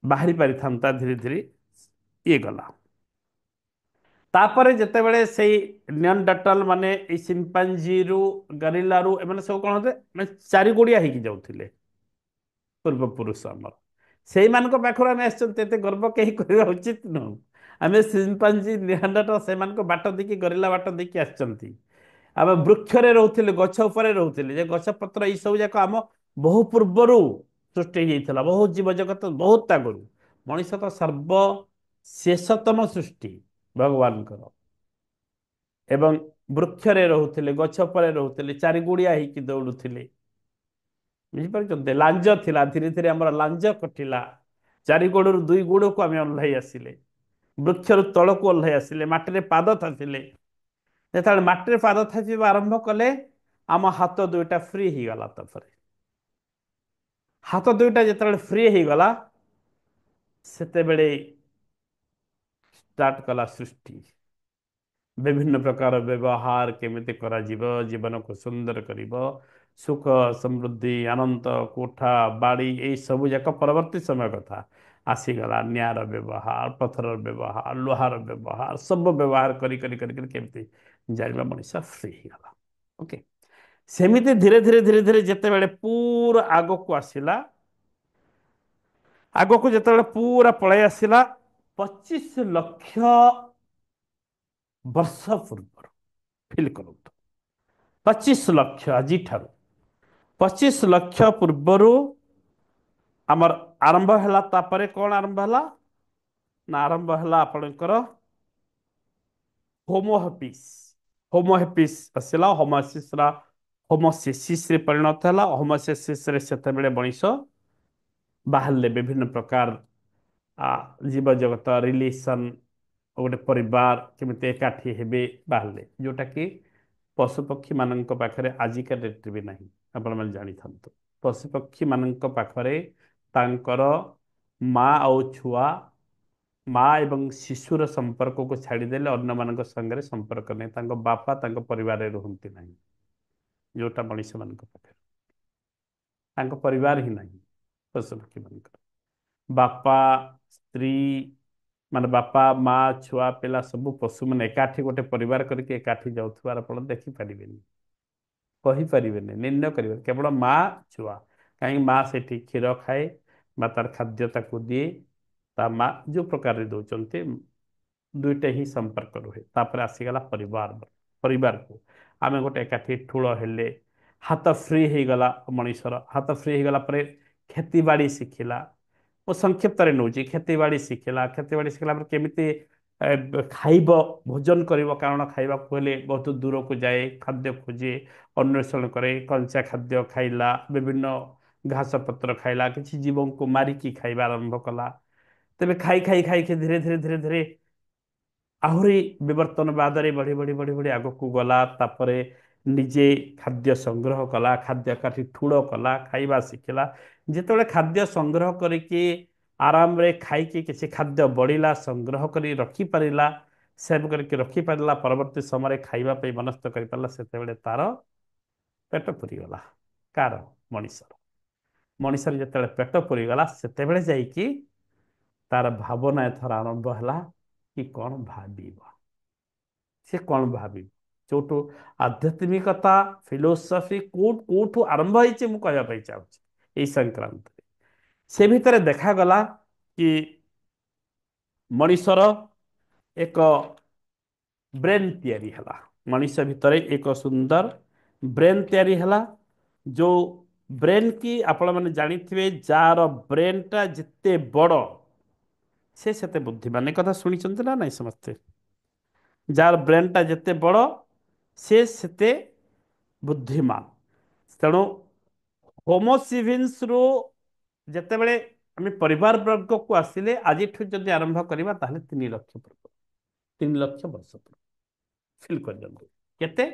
[SPEAKER 2] ବାହାରି ପାରିଥାନ୍ତା ଧୀରେ ଧୀରେ ଇଏ ଗଲା ତାପରେ ଯେତେବେଳେ ସେଇ ନିଅଣ୍ଡରଟାଲ ମାନେ ଏଇ ସିମ୍ପାଞ୍ଜିରୁ ଗରିଲାରୁ ଏମାନେ ସବୁ କ'ଣ ହଉଥିଲେ ମାନେ ଚାରିଗୋଡ଼ିଆ ହେଇକି ଯାଉଥିଲେ ପୂର୍ବପୁରୁଷ ଆମର ସେଇମାନଙ୍କ ପାଖରୁ ଆମେ ଆସିଛନ୍ତି ଏତେ ଗର୍ବ କେହି କରିବା ଉଚିତ ନୁହଁ ଆମେ ସିମ୍ପାଞ୍ଜି ନିଅଣ୍ଡରଟାଲ ସେମାନଙ୍କ ବାଟ ଦେଇକି ଗରିଲା ବାଟ ଦେଇକି ଆସିଛନ୍ତି ଆମେ ବୃକ୍ଷରେ ରହୁଥିଲେ ଗଛ ଉପରେ ରହୁଥିଲେ ଯେ ଗଛ ପତ୍ର ଏଇ ସବୁ ଯାକ ଆମ ବହୁ ପୂର୍ବରୁ ସୃଷ୍ଟି ହେଇଯାଇଥିଲା ବହୁତ ଜୀବଜଗତ ବହୁତ ଆଗରୁ ମଣିଷ ତ ସର୍ବଶେଷତମ ସୃଷ୍ଟି ଭଗବାନଙ୍କର ଏବଂ ବୃକ୍ଷରେ ରହୁଥିଲେ ଗଛ ଉପରେ ରହୁଥିଲେ ଚାରିଗୁଡିଆ ହେଇକି ଦୌଡୁଥିଲେ ବୁଝିପାରୁଛନ୍ତି ଲାଞ୍ଜ ଥିଲା ଧୀରେ ଧୀରେ ଆମର ଲାଞ୍ଜ କଟିଲା ଚାରି ଗୋଡରୁ 2 ଗୋଡକୁ ଆମେ ଓହ୍ଲାଇ ଆସିଲେ ବୃକ୍ଷରୁ ତଳକୁ ଓହ୍ଲାଇ ଆସିଲେ ମାଟିରେ ପାଦ ଥାସିଲେ ଯେତେବେଳେ ମାଟିରେ ପାଦ ଥାସିବା ଆରମ୍ଭ କଲେ ଆମ ହାତ ଦୁଇଟା ଫ୍ରି ହେଇଗଲା ତାପରେ ହାତ ଦୁଇଟା ଯେତେବେଳେ ଫ୍ରି ହେଇଗଲା ସେତେବେଳେ ଷ୍ଟାର୍ଟ କଲା ସୃଷ୍ଟି ବିଭିନ୍ନ ପ୍ରକାର ବ୍ୟବହାର କେମିତି କରାଯିବ ଜୀବନକୁ ସୁନ୍ଦର କରିବ ସୁଖ ସମୃଦ୍ଧି ଆନନ୍ଦ କୋଠା ବାଡ଼ି ଏଇ ସବୁ ଯାକ ପରବର୍ତ୍ତୀ ସମୟ କଥା ଆସିଗଲା ନିଆଁର ବ୍ୟବହାର ପଥରର ବ୍ୟବହାର ଲୁହାର ବ୍ୟବହାର ସବୁ ବ୍ୟବହାର କରି କରି କରି କରି କେମିତି ଜାଣିବା ମଣିଷ ଫ୍ରି ହେଇଗଲା ଓକେ ସେମିତି ଧୀରେ ଧୀରେ ଧୀରେ ଧୀରେ ଯେତେବେଳେ ପୁରା ଆଗକୁ ଆସିଲା ଆଗକୁ ଯେତେବେଳେ ପୁରା ପଳେଇ ଆସିଲା 25 ଲକ୍ଷ ବର୍ଷ ପୂର୍ବରୁ ଫିଲ୍ କରନ୍ତୁ 25 ଲକ୍ଷ ଆଜିଠାରୁ 25 ଲକ୍ଷ ପୂର୍ବରୁ ଆମର ଆରମ୍ଭ ହେଲା ତାପରେ କ'ଣ ଆରମ୍ଭ ହେଲା ନା ଆରମ୍ଭ ହେଲା ଆପଣଙ୍କର ହୋମୋହେପିସ୍ ହୋମୋହେପିସ୍ ଆସିଲା ହୋମୋସିସିସରେ ପରିଣତ ହେଲା ହୋମୋସିସିସରେ ସେତେବେଳେ ମଣିଷ ବାହାରିଲେ ବିଭିନ୍ନ ପ୍ରକାର ଜୀବ ଜଗତ ରିଲେସନ ଗୋଟେ ପରିବାର କେମିତି ଏକାଠି ହେବେ ବାହାରିଲେ ଯୋଉଟାକି ପଶୁପକ୍ଷୀ ମାନଙ୍କ ପାଖରେ ଆଜିକା ଡେଟ୍ରେ ବି ନାହିଁ ଆପଣମାନେ ଜାଣିଥାନ୍ତୁ ପଶୁପକ୍ଷୀ ମାନଙ୍କ ପାଖରେ ତାଙ୍କର ମା ଆଉ ଛୁଆ ମା ଏବଂ ଶିଶୁର ସମ୍ପର୍କକୁ ଛାଡ଼ିଦେଲେ ଅନ୍ୟମାନଙ୍କ ସାଙ୍ଗରେ ସମ୍ପର୍କ ନାହିଁ ତାଙ୍କ ବାପା ତାଙ୍କ ପରିବାରରେ ରୁହନ୍ତି ନାହିଁ ଯୋଉଟା ମଣିଷମାନଙ୍କ ପାଖରେ ତାଙ୍କ ପରିବାର ହିଁ ନାହିଁ ପଶୁପକ୍ଷୀ ମାନଙ୍କର ବାପା ସ୍ତ୍ରୀ ମାନେ ବାପା ମା ଛୁଆ ପିଲା ସବୁ ପଶୁ ମାନେ ଏକାଠି ଗୋଟେ ପରିବାର କରିକି ଏକାଠି ଯାଉଥିବାର ଆପଣ ଦେଖିପାରିବେନି, କହିପାରିବେନି, ନିର୍ଣ୍ଣୟ କରିବେନି। କେବଳ ମା ଛୁଆ, କାହିଁକି ମା ସେଠି କ୍ଷୀର ଖାଏ ବା ତାର ଖାଦ୍ୟ ତାକୁ ଦିଏ, ତା ମା ଯୋଉ ପ୍ରକାରରେ ଦଉଛନ୍ତି ଦୁଇଟା ହିଁ ସମ୍ପର୍କ ରୁହେ। ତାପରେ ଆସିଗଲା ପରିବାରକୁ ଆମେ ଗୋଟେ ଏକାଠି ଠୁଳ ହେଲେ ହାତ ଫ୍ରି ହେଇଗଲା ମଣିଷର। ହାତ ଫ୍ରି ହେଇଗଲା ପରେ ଖେତୀ ବାଡ଼ି ଶିଖିଲା। ମୁଁ ସଂକ୍ଷିପ୍ତରେ ନେଉଛି, ଖେତୀବାଡ଼ି ଶିଖିଲା। ଖେତୀବାଡ଼ି ଶିଖିଲା ପରେ କେମିତି ଖାଇବ, ଭୋଜନ କରିବ, କାରଣ ଖାଇବାକୁ ହେଲେ ବହୁତ ଦୂରକୁ ଯାଏ, ଖାଦ୍ୟ ଖୋଜେ, ଅନ୍ୱେଷଣ କରେ, କଞ୍ଚା ଖାଦ୍ୟ ଖାଇଲା, ବିଭିନ୍ନ ଘାସ ପତ୍ର ଖାଇଲା, କିଛି ଜୀବଙ୍କୁ ମାରିକି ଖାଇବା ଆରମ୍ଭ କଲା। ତେବେ ଖାଇ ଖାଇ ଖାଇକି ଧୀରେ ଧୀରେ ଧୀରେ ଧୀରେ ଆହୁରି ବିବର୍ତ୍ତନବାଦରେ ବଢ଼ି ବଢ଼ି ବଢ଼ି ବଢ଼ି ଆଗକୁ ଗଲା। ତାପରେ ନିଜେ ଖାଦ୍ୟ ସଂଗ୍ରହ କଲା, ଖାଦ୍ୟ କାଠି ଠୁଳ କଲା, ଖାଇବା ଶିଖିଲା। ଯେତେବେଳେ ଖାଦ୍ୟ ସଂଗ୍ରହ କରିକି ଆରାମରେ ଖାଇକି କିଛି ଖାଦ୍ୟ ବଳିଲା, ସଂଗ୍ରହ କରି ରଖିପାରିଲା, ସେଭ୍ କରିକି ରଖିପାରିଲା, ପରବର୍ତ୍ତୀ ସମୟରେ ଖାଇବା ପାଇଁ ମନସ୍ଥ କରିପାରିଲା, ସେତେବେଳେ ତାର ପେଟ ପୁରିଗଲା। କାର? ମଣିଷର। ମଣିଷର ଯେତେବେଳେ ପେଟ ପୁରିଗଲା ସେତେବେଳେ ଯାଇକି ତାର ଭାବନା ଏଥର ଆରମ୍ଭ ହେଲା କି କଣ ଭାବିବ, ସେ କଣ ଭାବିବ। ଯୋଉଠୁ ଆଧ୍ୟାତ୍ମିକତା ଫିଲୋସଫି କୋଉଠୁ ଆରମ୍ଭ ହେଇଛି ମୁଁ କହିବା ପାଇଁ ଚାହୁଁଛି ଏଇ ସଂକ୍ରାନ୍ତରେ। ସେ ଭିତରେ ଦେଖାଗଲା କି ମଣିଷର ଏକ ବ୍ରେନ୍ ତିଆରି ହେଲା। ମଣିଷ ଭିତରେ ଏକ ସୁନ୍ଦର ବ୍ରେନ୍ ତିଆରି ହେଲା। ଯୋଉ ବ୍ରେନ୍ କି ଆପଣମାନେ ଜାଣିଥିବେ, ଯାହାର ବ୍ରେନ୍ଟା ଯେତେ ବଡ଼ ସେ ସେତେ ବୁଦ୍ଧିମାନ। ଏ କଥା ଶୁଣିଛନ୍ତି ନା ନାଇଁ ସମସ୍ତେ? ଯାହାର ବ୍ରେନ୍ଟା ଯେତେ ବଡ଼ ସେ ସେତେ ବୁଦ୍ଧିମାନ। ତେଣୁ ହୋମୋସିଭିନ୍ସରୁ ଯେତେବେଳେ ଆମେ ପରିବାର ବର୍ଗକୁ ଆସିଲେ, ଆଜିଠୁ ଯଦି ଆରମ୍ଭ କରିବା ତାହେଲେ 3 ଲକ୍ଷ ପୂର୍ବ, 3 ଲକ୍ଷ ବର୍ଷ ପୂର୍ବ ଫିଲ୍ କରିଦିଅନ୍ତୁ। କେତେ?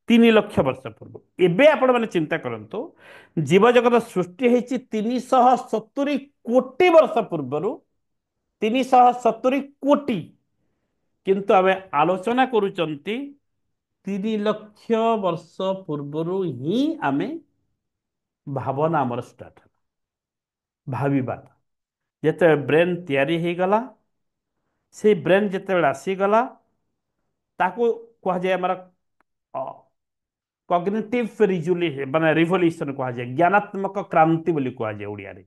[SPEAKER 2] 3 ଲକ୍ଷ ବର୍ଷ ପୂର୍ବ। ଏବେ ଆପଣ ମାନେ ଚିନ୍ତା କରନ୍ତୁ, ଜୀବଜଗତ ସୃଷ୍ଟି ହେଇଛି 370 କୋଟି ବର୍ଷ ପୂର୍ବରୁ। 370 କୋଟି, କିନ୍ତୁ ଆମେ ଆଲୋଚନା କରୁଛନ୍ତି 3 ଲକ୍ଷ ବର୍ଷ ପୂର୍ବରୁ ହିଁ ଆମେ ଭାବନା ଆମର ଷ୍ଟାର୍ଟ ହେଲା, ଭାବିବାଟା। ଯେତେବେଳେ ବ୍ରେନ୍ ତିଆରି ହେଇଗଲା, ସେଇ ବ୍ରେନ୍ ଯେତେବେଳେ ଆସିଗଲା, ତାକୁ କୁହାଯାଏ ଆମର କଗ୍ନିଟିଭ ମାନେ ରିଭଲ୍ୟୁସନ କୁହାଯାଏ, ଜ୍ଞାନାତ୍ମକ କ୍ରାନ୍ତି ବୋଲି କୁହାଯାଏ ଓଡ଼ିଆରେ।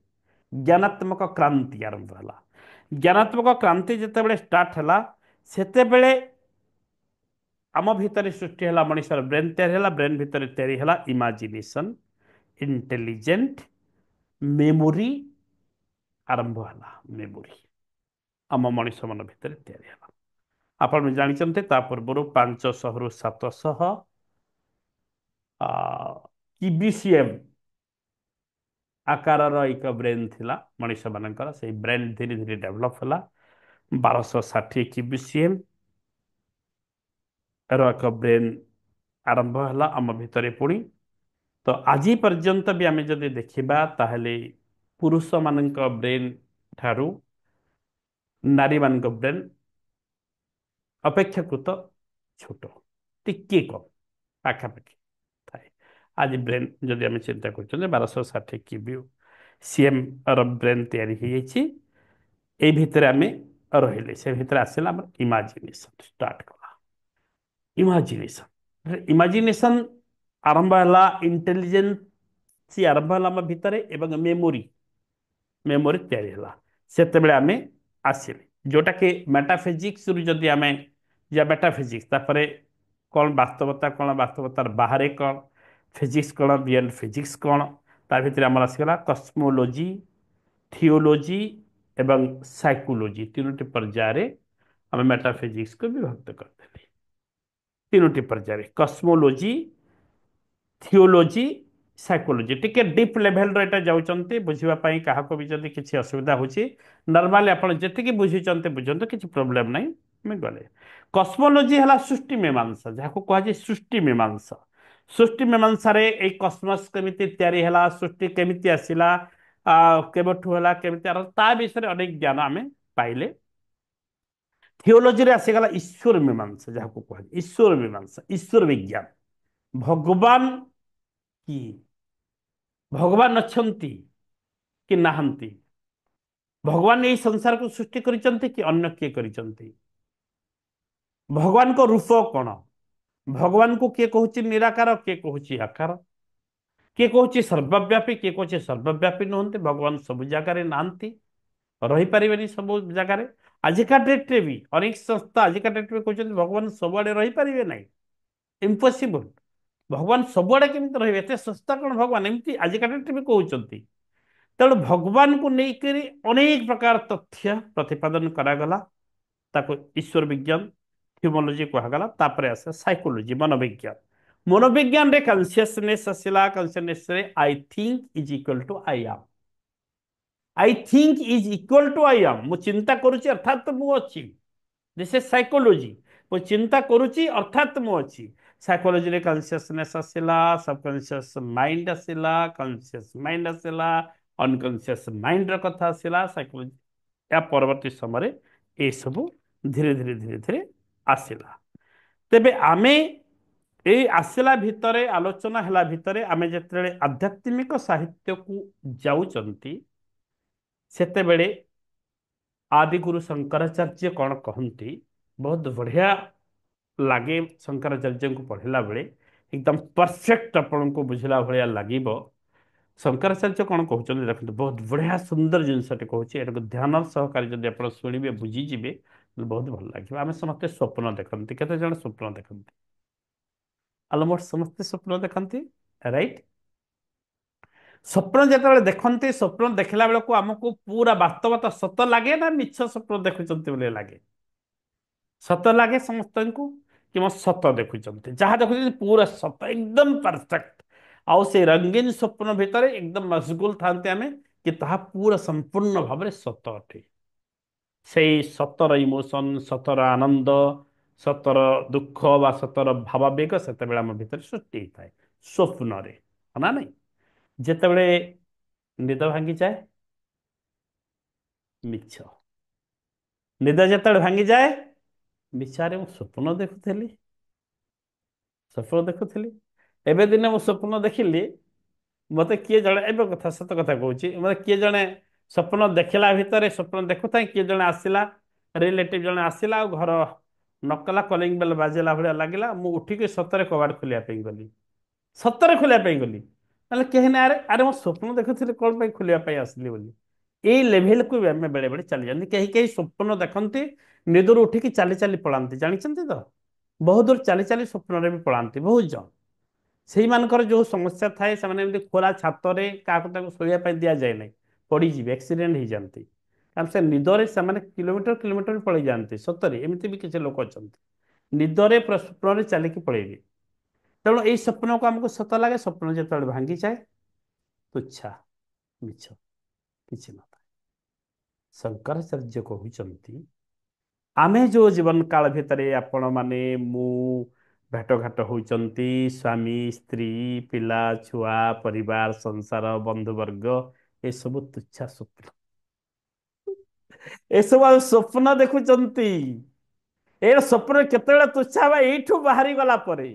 [SPEAKER 2] ଜ୍ଞାନାତ୍ମକ କ୍ରାନ୍ତି ଆରମ୍ଭ ହେଲା। ଜ୍ଞାନାତ୍ମକ କ୍ରାନ୍ତି ଯେତେବେଳେ ଷ୍ଟାର୍ଟ ହେଲା, ସେତେବେଳେ ଆମ ଭିତରେ ସୃଷ୍ଟି ହେଲା, ମଣିଷର ବ୍ରେନ୍ ତିଆରି ହେଲା। ବ୍ରେନ୍ ଭିତରେ ତିଆରି ହେଲା ଇମାଜିନେସନ, ଇଣ୍ଟେଲିଜେଣ୍ଟ, ମେମୋରି ଆରମ୍ଭ ହେଲା। ମେମୋରି ଆମ ମଣିଷ ମନ ଭିତରେ ତିଆରି ହେଲା। ଆପଣ ଜାଣିଛନ୍ତି ତା ପୂର୍ବରୁ 500ରୁ 700 କିବିସିଏମ୍ ଆକାରର ଏକ ବ୍ରେନ୍ ଥିଲା ମଣିଷ ମାନଙ୍କର। ସେଇ ବ୍ରେନ୍ ଧୀରେ ଧୀରେ ଡେଭଲପ ହେଲା। 1260 କିବିସିଏମ୍ ର ଏକ ବ୍ରେନ୍ ଆରମ୍ଭ ହେଲା ଆମ ଭିତରେ। ପୁଣି ତ ଆଜି ପର୍ଯ୍ୟନ୍ତ ବି ଆମେ ଯଦି ଦେଖିବା, ତାହେଲେ ପୁରୁଷମାନଙ୍କ ବ୍ରେନ୍ ଠାରୁ ନାରୀମାନଙ୍କ ବ୍ରେନ୍ ଅପେକ୍ଷାକୃତ ଛୋଟ, ଟିକିଏ କମ୍, ପାଖାପାଖି ଥାଏ। ଆଜି ବ୍ରେନ୍ ଯଦି ଆମେ ଚିନ୍ତା କରୁଛନ୍ତି 1260 କିବିସିଏମ୍ ର ବ୍ରେନ୍ ତିଆରି ହେଇଯାଇଛି। ଏଇ ଭିତରେ ଆମେ ରହିଲେ, ସେ ଭିତରେ ଆସିଲା ଆମର ଇମାଜିନେସନ ଷ୍ଟାର୍ଟ କଲା। ଇମାଜିନେସନ ଆରମ୍ଭ ହେଲା, ଇଣ୍ଟେଲିଜେନ୍ସ ଆରମ୍ଭ ହେଲା ଆମ ଭିତରେ, ଏବଂ ମେମୋରି ତିଆରି ହେଲା। ସେତେବେଳେ ଆମେ ଆସିଲେ, ଯୋଉଟାକି ମେଟାଫିଜିକ୍ସରୁ ଯଦି ଆମେ ମେଟାଫିଜିକ୍ସ, ତାପରେ କ'ଣ ବାସ୍ତବତା, କ'ଣ ବାସ୍ତବତାର ବାହାରେ, କ'ଣ ଫିଜିକ୍ସ, କ'ଣ ବିୟଣ୍ଡ ଫିଜିକ୍ସ, କ'ଣ ତା ଭିତରେ ଆମର ଆସିଗଲା କସ୍ମୋଲୋଜି, ଥିଓଲୋଜି ଏବଂ ସାଇକୋଲୋଜି। 3ଟି ପର୍ଯ୍ୟାୟରେ ଆମେ ମେଟାଫିଜିକ୍ସକୁ ବିଭକ୍ତ କରିଦେଲେ। 3ଟି ପର୍ଯ୍ୟାୟରେ କସ୍ମୋଲୋଜି, ଥିଓଲୋଜି, ସାଇକୋଲୋଜି। ଟିକେ ଡିପ୍ ଲେଭେଲର ଏଟା ଯାଉଛନ୍ତି ବୁଝିବା ପାଇଁ। କାହାକୁ ବି ଯଦି କିଛି ଅସୁବିଧା ହେଉଛି, ନର୍ମାଲି ଆପଣ ଯେତିକି ବୁଝିଛନ୍ତି ବୁଝନ୍ତୁ, କିଛି ପ୍ରୋବ୍ଲେମ୍ ନାହିଁ, ଆମେ ଗଲେ। କସ୍ମୋଲୋଜି ହେଲା ସୃଷ୍ଟି ମୀମାଂସା, ଯାହାକୁ କୁହାଯାଏ ସୃଷ୍ଟି ମୀମାଂସା। ସୃଷ୍ଟି ମୀମାଂସାରେ ଏଇ କସ୍ମସ୍ କେମିତି ତିଆରି ହେଲା, ସୃଷ୍ଟି କେମିତି ଆସିଲା, କେବେଠୁ ହେଲା, କେମିତି ତା ବିଷୟରେ ଅନେକ ଜ୍ଞାନ ଆମେ ପାଇଲେ। ଥିଓଲୋଜିରେ ଆସିଗଲା ଈଶ୍ୱର ମୀମାଂସା, ଯାହାକୁ କୁହାଯାଏ ଈଶ୍ୱର ମୀମାଂସା, ଈଶ୍ୱର ବିଜ୍ଞାନ। ଭଗବାନ କିଏ, ଭଗବାନ ଅଛନ୍ତି କି ନାହାନ୍ତି, भगवान यही संसार को सृष्टि करिसंती कि अन्य किए करिसंती? भगवान को रूप कौन? भगवान को किए कहूची निराकार, किए कहूची आकार, किए कहूची सर्वव्यापी, किए कहूची सर्वव्यापी नुहंती। भगवान सब जगह नांती, रही पारिबेनी सब जगह। आजिका डेट रे भी अनेक संस्था आजिका डेट रे कहउछन्ति भगवान सबआडे रही पारिबे नाही, इम्पॉसिबल। भगवान सबआडे केमिति रहिबे? एते संस्था कोन भगवान एमति आजिका डेट रे भी कहउछन्ति। तेणु भगवान को लेकर अनेक प्रकार तथ्य प्रतिपादन करागला, ताको ईश्वर विज्ञान ह्यूमोलॉजी कहगला। तापर आसे साइकोलॉजी मनोविज्ञान। मनोविज्ञान रे कॉन्शियसनेस आसिला। कॉन्शियसनेस रे I think is equal to I am. I think is equal to I am. मु चिंता करूची अर्थात मु अछि। This is psychology. मु चिंता करूची अर्थात मु अछि। साइकोलॉजी रे कॉन्शियसनेस आसिला, सबकॉन्शियस माइंड आसिला, कॉन्शियस माइंड आसिला, अनकॉन्शियस माइंड र कथा आसिला। साइकोलॉजी या परवर्ती समय ए सब धीरे धीरे धीरे धीरे आसिला। तेबे आमे ए आसिला भितरे आलोचना हला भितरे आमे जेतेबेले आध्यात्मिक साहित्य को जाउचंती, सेतेबेले आदिगुरु शंकराचार्य कौन कहती बहुत बढ़िया लगे। शंकराचार्य को पढ़ला बेले एकदम परफेक्ट आपन को बुझला भाया लगे। शंकराचार्य कौन कहते देखते बहुत बढ़िया सुंदर जिनसटे कहूँ, ध्यान सहकारी जब आप शुणे बुझीजे बहुत भल लगे। आम समस्ते स्वप्न देखते, केते जन स्वप्न देखते? अलमोस्ट समस्ते स्वप्न देखते, राइट? स्वप्न जो देखते, स्वप्न देखला बेलू आमको पूरा बास्तवता सत लगे ना मिछ स्वप्न देखुं लगे? सत लगे समस्त को कि मो सत देखुं, जहाँ देखुं पूरा सत एकदम परफेक्ट। आउ से रंगीन स्वप्न भितर एकदम मशगुल था आम कि ताहा पूरा संपूर्ण भाव में सत अटे। से सतर इमोशन, सतर आनंद, सतर दुख बा सतर भावावेग से आम भितर सृष्टि होता है स्वप्न रे, ना नहीं? जितेबले निद भांगी जाए मिछ, निद जिते भांगी जाए मिछारे मु स्वप्न देखुली, स्वप्न देखुली। एबे दिने मु स्वप्न देखिली, मत किए जड़े एवं कथा सत कथा कहूँ, मत किए जड़े स्वप्न देखला भितर स्वप्न देखुता किए जड़े आसला रिलेटिव जड़े आसला घर नकला कलिंग बेल बाजिला भाया लगे। मुझे उठिक सतरे कबाड़ खोलिया गली, सतरे खोलिया गली ना कहीं ना अरे अरे मो स्वप्न देखुली कौन पर खोलिया आसली बोली। यही लेवल को भी आम बेले बेले चली जाती। कहीं कहीं स्वप्न देखते निदर उठिकी चली चली पलांती, जानते तो बहुत दूर चली चली स्वप्न भी पलांती बहुत जन। से मानकर जो समस्या थाए से खोला छात क्या शोया दि जाए ना, पड़जी एक्सीडेंट हो जाती। कारण से निदरे से किलोमीटर किलोमीटर भी पलि जाती सतरे। एमती भी किसी लोग अच्छा निदरे स्वप्न चलिकी पलैबे। तेणु यही स्वप्न को आमको सत लगे। स्वप्न जो भांगी जाए तुच्छा मिछ किसी न। शंकराचार्य कहते आमे जो जीवन काल भितर आपण माने मु भेट घाट होती, स्वामी स्त्री पिला छुआ परिवार संसार बंधुवर्ग ये सब तुच्छा स्वप्न, ये सब स्वप्न देखुंती। ए स्वप्न केते तुच्छा बा एठू बाहरी गला परे,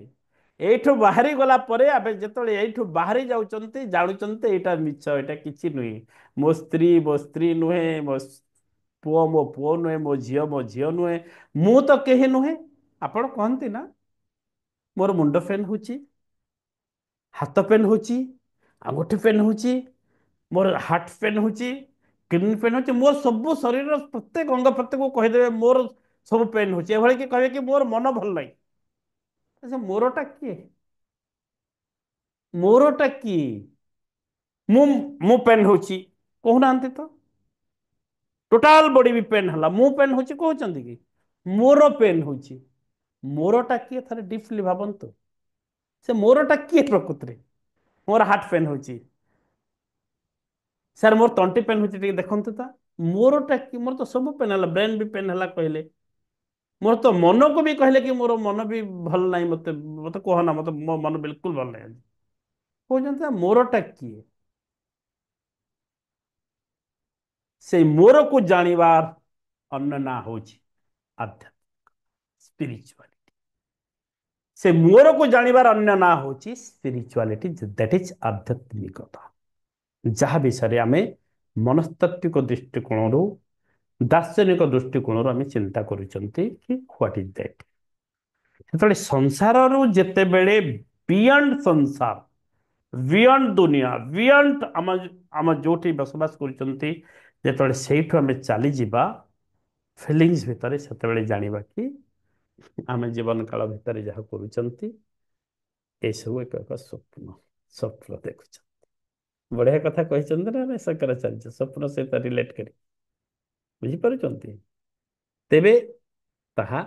[SPEAKER 2] एठू बाहरी गला परे आबे जेतले एठू बाहरी जाउचंती जानुचंती एटा मिछ, एटा किछि नुई। मो स्त्री नुहे, पुओ मो पुओ नुहे, मो झील नुहे, मु तो कहीं नुहे। आपण कहती ना मोर मुंड पेन होची, हाथ पेन होची, आंगुठी पेन होची, मोर हार्ट पेन होची, किडनी पेन होची, मोर सब शरीर प्रत्येक अंग प्रत्येक कहीदेवे मोर सब पेन होची। एभली कि कहे कि मोर मन भल नहीं। अच्छा मोरटा किए? मोरटा किए? मु मु पेन होची कहूना तो टोटाल बॉडी भी पेन हला, मु पेन होची कहउचंदी कि मोर पेन होची। मोरटा किए थरे डीपली भाबंतु, से मोरटा किए प्रकृति रे? मोर हार्ट पेन होची सर, मोर तंटी पेन होची टिके देखंतु ता। मोरटा कि मोर तो सब पेन हला, ब्रेन भी पेन हला कहले। मोर तो मन को भी कहले कि मोर मन भी भल नहीं, मते मते कहना मते मो मन बिल्कुल भल नहीं कहउचंती। मोरटा किए? से मोर को जानिबार अन्य ना होची आध्यात्मिक स्पिरिचुअलिटी। से मोर को जानिबार अन्य ना होची स्पिरिचुअलिटी, दैट इज आध्यात्मिकता। जहाँ विषय आमे ମନସ୍ତାତ୍ତ୍ୱିକ ଦୃଷ୍ଟିକୋଣରୁ ଦାର୍ଶନିକ ଦୃଷ୍ଟିକୋଣରୁ ଆମେ ଚିନ୍ତା କରୁଛନ୍ତି କି ହ୍ୱାଟ ଇଜ ଦ୍ୟାଟ୍। ସେତେବେଳେ ସଂସାରରୁ ଯେତେବେଳେ ବିୟଣ୍ଡ ସଂସାର, ବିୟଣ୍ଡ ଦୁନିଆ, ବିୟଣ୍ଡ ଆମ ଯୋଉଠି ବସବାସ କରୁଛନ୍ତି, ଯେତେବେଳେ ସେଇଠୁ ଆମେ ଚାଲିଯିବା ଫିଲିଙ୍ଗସ୍ ଭିତରେ, ସେତେବେଳେ ଜାଣିବା କି ଆମେ ଜୀବନ କାଳ ଭିତରେ ଯାହା କରୁଛନ୍ତି ଏସବୁ ଏକ ଏକ ସ୍ୱପ୍ନ, ସ୍ୱପ୍ନ ଦେଖୁଛନ୍ତି। ବଢିଆ କଥା କହିଛନ୍ତି ନା ଆମେ ଶଙ୍କରାଚାର୍ଯ୍ୟ ସ୍ୱପ୍ନ ସହିତ ରିଲେଟ କରି, ବୁଝିପାରୁଛନ୍ତି? ତେବେ ତାହା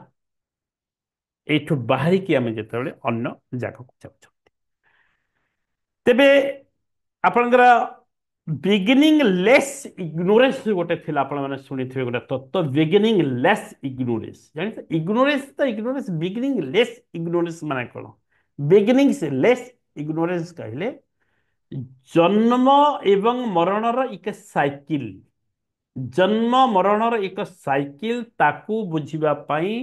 [SPEAKER 2] ଏଇଠୁ ବାହାରିକି ଆମେ ଯେତେବେଳେ ଅନ୍ୟ ଜାଗାକୁ ଯାଉଛନ୍ତି, ତେବେ ଆପଣଙ୍କର ବିଗିନିଂ ଲେସ୍ ଇଗ୍ନୋରେନ୍ସ ଗୋଟେ ଥିଲା, ଆପଣମାନେ ଶୁଣିଥିବେ ଗୋଟେ ତତ୍ତ୍ୱ, ବିଗିନିଂ ଲେସ୍ ଇଗ୍ନୋରେନ୍ସ। ଜାଣିଛ ଇଗ୍ନୋରେନ୍ସ ତ ଇଗ୍ନୋରେନ୍ସ, ବିଗିନିଂ ଲେସ୍ ଇଗ୍ନୋରେନ୍ସ ମାନେ କ'ଣ? ବିଗିନିଂ ଲେସ୍ ଇଗ୍ନୋରେନ୍ସ କହିଲେ ଜନ୍ମ ଏବଂ ମରଣର ଏକ ସାଇକେଲ, ଜନ୍ମ ମରଣର ଏକ ସାଇକେଲ, ତାକୁ ବୁଝିବା ପାଇଁ,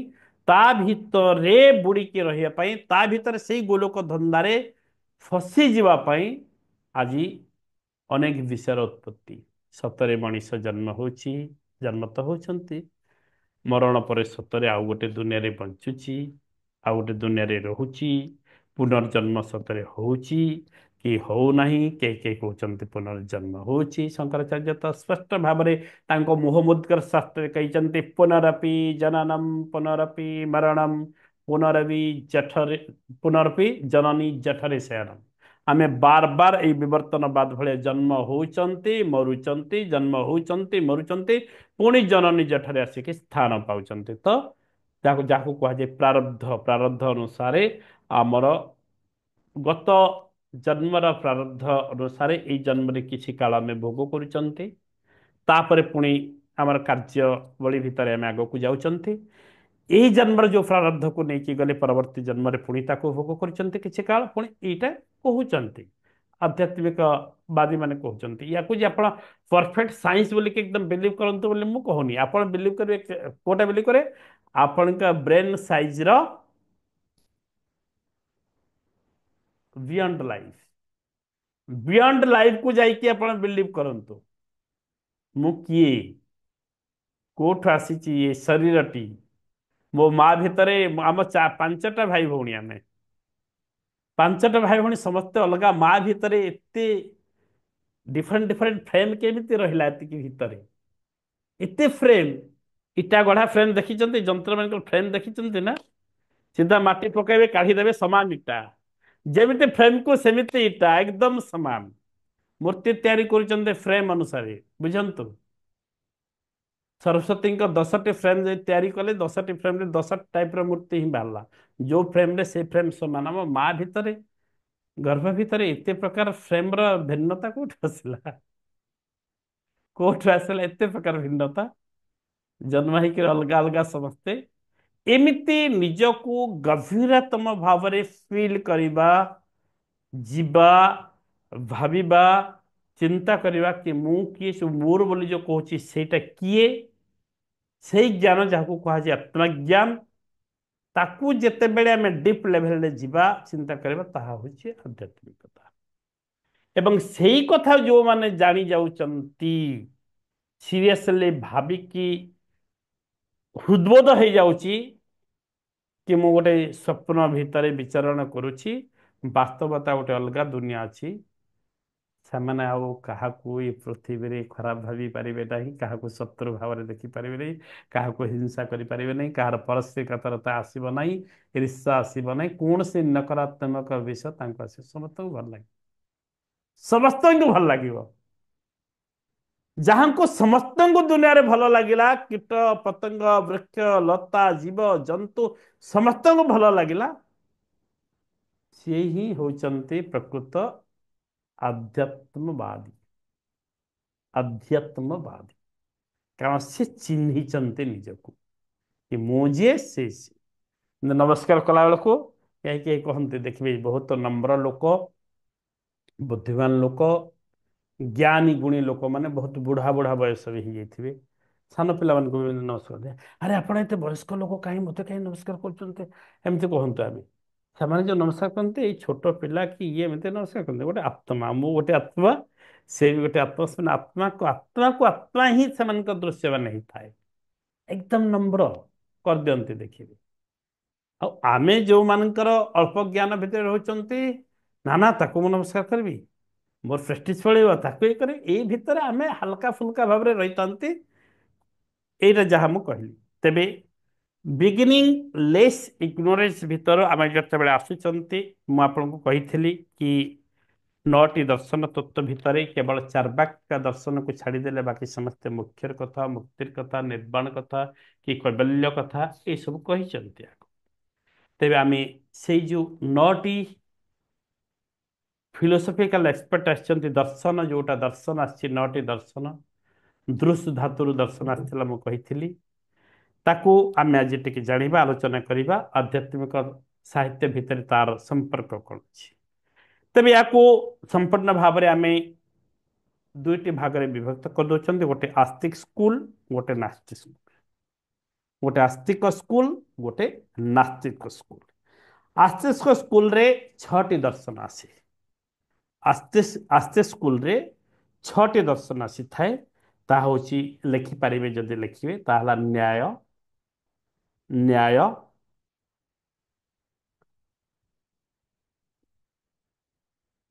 [SPEAKER 2] ତା ଭିତରେ ବୁଡ଼ିକି ରହିବା ପାଇଁ, ତା ଭିତରେ ସେଇ ଗୋଲକ ଧନ୍ଦାରେ ଫସିଯିବା ପାଇଁ ଆଜି ଅନେକ ବିଷୟର ଉତ୍ପତ୍ତି। ସତରେ ମଣିଷ ଜନ୍ମ ହେଉଛି, ଜନ୍ମ ତ ହେଉଛନ୍ତି, ମରଣ ପରେ ସତରେ ଆଉ ଗୋଟେ ଦୁନିଆରେ ବଞ୍ଚୁଛି, ଆଉ ଗୋଟେ ଦୁନିଆରେ ରହୁଛି, ପୁନର୍ଜନ୍ମ ସତରେ ହେଉଛି କି ହଉନାହିଁ, କେହି କହୁଛନ୍ତି ପୁନର୍ଜନ୍ମ ହେଉଛି। ଶଙ୍କରାଚାର୍ଯ୍ୟ ତ ସ୍ପଷ୍ଟ ଭାବରେ ତାଙ୍କ ମୁହମୁଦ୍ଗର ଶାସ୍ତ୍ରରେ କହିଛନ୍ତି ପୁନରପି ଜନନମ୍ ପୁନରପି ମରଣମ୍ ପୁନରପି ଜଠରେ ପୁନରପି ଜନନୀ ଜଠରେ ଶୟନମ୍। ଆମେ ବାର ବାର ଏଇ ବିବର୍ତ୍ତନବାଦ ଭଳିଆ ଜନ୍ମ ହେଉଛନ୍ତି, ମରୁଛନ୍ତି, ଜନ୍ମ ହେଉଛନ୍ତି, ମରୁଛନ୍ତି, ପୁଣି ଜନନୀ ଜଠରେ ଆସିକି ସ୍ଥାନ ପାଉଛନ୍ତି। ତ ଯାହାକୁ କୁହାଯାଏ ପ୍ରାରବ୍ଧ, ପ୍ରାରବ୍ଧ ଅନୁସାରେ ଆମର ଗତ ଜନ୍ମର ପ୍ରାରବ୍ଧ ଅନୁସାରେ ଏଇ ଜନ୍ମରେ କିଛି କାଳ ଆମେ ଭୋଗ କରୁଛନ୍ତି, ତାପରେ ପୁଣି ଆମର କାର୍ଯ୍ୟବଳୀ ଭିତରେ ଆମେ ଆଗକୁ ଯାଉଛନ୍ତି। ଏଇ ଜନ୍ମର ଯୋଉ ପ୍ରାରବ୍ଧକୁ ନେଇକି ଗଲେ ପରବର୍ତ୍ତୀ ଜନ୍ମରେ ପୁଣି ତାକୁ ଭୋଗ କରୁଛନ୍ତି କିଛି କାଳ, ପୁଣି ଏଇଟା କହୁଛନ୍ତି ଆଧ୍ୟାତ୍ମିକ ବାଦୀ ମାନେ କହୁଛନ୍ତି। ୟାକୁ ଯେ ଆପଣ ପରଫେକ୍ଟ ସାଇନ୍ସ ବୋଲିକି ଏକଦମ ବିଲିଭ କରନ୍ତୁ ବୋଲି ମୁଁ କହୁନି। ଆପଣ ବିଲିଭ କରିବେ କୋଉଟା ବିଲିଭ କରେ? ଆପଣଙ୍କ ବ୍ରେନ ସାଇଜର ବିୟଣ୍ଡ ଲାଇଫ, ବିୟଣ୍ଡ ଲାଇଫକୁ ଯାଇକି ଆପଣ ବିଲିଭ କରନ୍ତୁ। ମୁଁ କିଏ, କୋଉଠୁ ଆସିଛି ଏ ଶରୀରଟି, ମୋ ମା ଭିତରେ ଆମ ପାଞ୍ଚଟା ଭାଇ ଭଉଣୀ, ଆମେ ପାଞ୍ଚଟା ଭାଇ ଭଉଣୀ ସମସ୍ତେ ଅଲଗା, ମା ଭିତରେ ଏତେ ଡିଫରେଣ୍ଟ ଡିଫରେଣ୍ଟ ଫ୍ରେମ୍ କେମିତି ରହିଲା ଏତିକି ଭିତରେ? ଏତେ ଫ୍ରେମ୍, ଇଟା ଗଢା ଫ୍ରେମ୍ ଦେଖିଛନ୍ତି, ଯନ୍ତ୍ର ମାନଙ୍କର ଫ୍ରେମ୍ ଦେଖିଛନ୍ତି ନା? ସିଧା ମାଟି ପକାଇବେ, କାଢିଦେବେ, ସମାନ ଇଟା, ଯେମିତି ଫ୍ରେମ୍କୁ ସେମିତି ଇଟା, ଏକଦମ ସମାନ। ମୂର୍ତ୍ତି ତିଆରି କରୁଛନ୍ତି ଫ୍ରେମ୍ ଅନୁସାରେ, ବୁଝନ୍ତୁ। ସରସ୍ୱତୀଙ୍କ 10ଟି ଫ୍ରେମ୍ ତିଆରି କଲେ, 10ଟି ଫ୍ରେମ୍ରେ 10 ଟାଇପ୍ର ମୂର୍ତ୍ତି ହିଁ ବାହାରିଲା। ଯୋଉ ଫ୍ରେମ୍ରେ ସେ ଫ୍ରେମ୍ ସମାନ। ଆମ ମା ଭିତରେ, ଗର୍ଭ ଭିତରେ ଏତେ ପ୍ରକାର ଫ୍ରେମ୍ର ଭିନ୍ନତା କୋଉଠୁ ଆସିଲା? କୋଉଠୁ ଆସିଲା ଏତେ ପ୍ରକାର ଭିନ୍ନତା? ଜନ୍ମ ହେଇକି ଅଲଗା ଅଲଗା ସମସ୍ତେ। ଏମିତି ନିଜକୁ ଗଭୀରତମ ଭାବରେ ଫିଲ୍ କରିବା, ଯିବା, ଭାବିବା, ଚିନ୍ତା କରିବା କି ମୁଁ କିଏ, ମୋର ବୋଲି ଯୋଉ କହୁଛି ସେଇଟା କିଏ, ସେଇ ଜ୍ଞାନ ଯାହାକୁ କୁହାଯାଏ ଆତ୍ମଜ୍ଞାନ, ତାକୁ ଯେତେବେଳେ ଆମେ ଡିପ୍ ଲେଭେଲରେ ଯିବା, ଚିନ୍ତା କରିବା, ତାହା ହେଉଛି ଆଧ୍ୟାତ୍ମିକତା। ଏବଂ ସେଇ କଥା ଯୋଉମାନେ ଜାଣି ଯାଉଛନ୍ତି, ସିରିୟସଲି ଭାବିକି ହୃଦବୋଧ ହେଇଯାଉଛି କି ମୁଁ ଗୋଟେ ସ୍ୱପ୍ନ ଭିତରେ ବିଚରଣ କରୁଛି, ବାସ୍ତବତା ଗୋଟେ ଅଲଗା ଦୁନିଆ ଅଛି, ସେମାନେ ଆଉ କାହାକୁ ଏ ପୃଥିବୀରେ ଖରାପ ଭାବି ପାରିବେ ନାହିଁ, କାହାକୁ ଶତ୍ରୁ ଭାବରେ ଦେଖିପାରିବେ ନାହିଁ, କାହାକୁ ହିଂସା କରିପାରିବେ ନାହିଁ, କାହାର ପରଶ୍ରୀକାତରତା ଆସିବ ନାହିଁ, ଈର୍ଷା ଆସିବ ନାହିଁ, କୌଣସି ନକାରାତ୍ମକ ବିଷୟ ତାଙ୍କୁ ଆସିବ। ସମସ୍ତଙ୍କୁ ଭଲ ଲାଗିବ, ସମସ୍ତଙ୍କୁ ଭଲ ଲାଗିବ। ଯାହାଙ୍କୁ ସମସ୍ତଙ୍କୁ ଦୁନିଆରେ ଭଲ ଲାଗିଲା, କୀଟ ପତଙ୍ଗ, ବୃକ୍ଷ ଲତା, ଜୀବ ଜନ୍ତୁ ସମସ୍ତଙ୍କୁ ଭଲ ଲାଗିଲା, ସିଏ ହିଁ ହେଉଛନ୍ତି ପ୍ରକୃତ ଆଧ୍ୟାତ୍ମବାଦୀ। ଆଧ୍ୟାତ୍ମବାଦୀ କାରଣ ସେ ଚିହ୍ନିଛନ୍ତି ନିଜକୁ କି ମୁଁ ଯିଏ ସେ। ନମସ୍କାର କଲା ବେଳକୁ କେହି କେହି କହନ୍ତି, ଦେଖିବେ ବହୁତ ନମ୍ର ଲୋକ, ବୁଦ୍ଧିମାନ ଲୋକ, ଜ୍ଞାନୀ ଗୁଣୀ ଲୋକମାନେ, ବହୁତ ବୁଢା ବୁଢା ବୟସ ବି ହେଇଯାଇଥିବେ, ସାନ ପିଲାମାନଙ୍କୁ ବି ନମସ୍କାର ଦିଏ। ଆରେ ଆପଣ ଏତେ ବୟସ୍କ ଲୋକ କାହିଁ ମତେ କାହିଁ ନମସ୍କାର କରୁଛନ୍ତି, ଏମିତି କହନ୍ତୁ ଆମେ। ସେମାନେ ଯୋଉ ନମସ୍କାର କରନ୍ତି ଏଇ ଛୋଟ ପିଲା କି ଇଏ ଏମିତି ନମସ୍କାର କରନ୍ତି, ଗୋଟେ ଆତ୍ମା, ମୁଁ ଗୋଟେ ଆତ୍ମା, ସେ ବି ଗୋଟେ ଆତ୍ମା, ସେମାନେ ଆତ୍ମା ହିଁ ସେମାନଙ୍କ ଦୃଶ୍ୟମାନ ହେଇଥାଏ, ଏକଦମ ନମ୍ର କରିଦିଅନ୍ତି। ଦେଖିବେ, ଆଉ ଆମେ ଯୋଉମାନଙ୍କର ଅଳ୍ପ ଜ୍ଞାନ ଭିତରେ ରହୁଛନ୍ତି, ନା ନା ତାକୁ ମୁଁ ନମସ୍କାର କରିବି, ମୋର ପ୍ରେଷ୍ଟିଜ ପଳେଇବ, ତାକୁ ଇଏ କରିବି, ଏଇ ଭିତରେ ଆମେ ହାଲକା ଫୁଲକା ଭାବରେ ରହିଥାନ୍ତି। ଏଇଟା ଯାହା ମୁଁ କହିଲି। ତେବେ ବିଗିନିଂ ଲେସ୍ ଇଗ୍ନୋରେନ୍ସ ଭିତର ଆମେ ଯେତେବେଳେ ଆସୁଛନ୍ତି, ମୁଁ ଆପଣଙ୍କୁ କହିଥିଲି କି 9ଟି ଦର୍ଶନ ତତ୍ତ୍ୱ ଭିତରେ କେବଳ ଚାର୍ବାକ ଦର୍ଶନକୁ ଛାଡ଼ିଦେଲେ ବାକି ସମସ୍ତେ ମୁଖ୍ୟର କଥା, ମୁକ୍ତିର କଥା, ନିର୍ବାଣ କଥା କି କୈବଲ୍ୟ କଥା ଏସବୁ କହିଛନ୍ତି। ତେବେ ଆମେ ସେଇ ଯୋଉ 9ଟି ଫିଲୋସଫିକାଲ ଏକ୍ସପର୍ଟ ଆସିଛନ୍ତି, ଦର୍ଶନ ଯୋଉଟା ଦର୍ଶନ ଆସିଛି, 9ଟି ଦର୍ଶନ, ଦୃଶ୍ ଧାତୁରୁ ଦର୍ଶନ ଆସିଥିଲା ମୁଁ କହିଥିଲି, ତାକୁ ଆମେ ଆଜି ଟିକେ ଜାଣିବା, ଆଲୋଚନା କରିବା, ଆଧ୍ୟାତ୍ମିକ ସାହିତ୍ୟ ଭିତରେ ତାର ସମ୍ପର୍କ କ'ଣ ଅଛି। ତେବେ ୟାକୁ ସମ୍ପୂର୍ଣ୍ଣ ଭାବରେ ଆମେ ଦୁଇଟି ଭାଗରେ ବିଭକ୍ତ କରିଦେଉଛନ୍ତି, ଗୋଟେ ଆସ୍ତିକ ସ୍କୁଲ, ଗୋଟେ ନାସ୍ତିକ ସ୍କୁଲ। ଗୋଟେ ଆସ୍ତିକ ସ୍କୁଲ, ଗୋଟେ ନାସ୍ତିକ ସ୍କୁଲ। ଆସ୍ତିକ ସ୍କୁଲରେ 6ଟି ଦର୍ଶନ ଆସେ। ଆସ୍ତେ ସ୍କୁଲରେ 6ଟି ଦର୍ଶନ ଆସିଥାଏ। ତାହା ହେଉଛି, ଲେଖିପାରିବେ ଯଦି ଲେଖିବେ, ତାହା ହେଲା ନ୍ୟାୟ,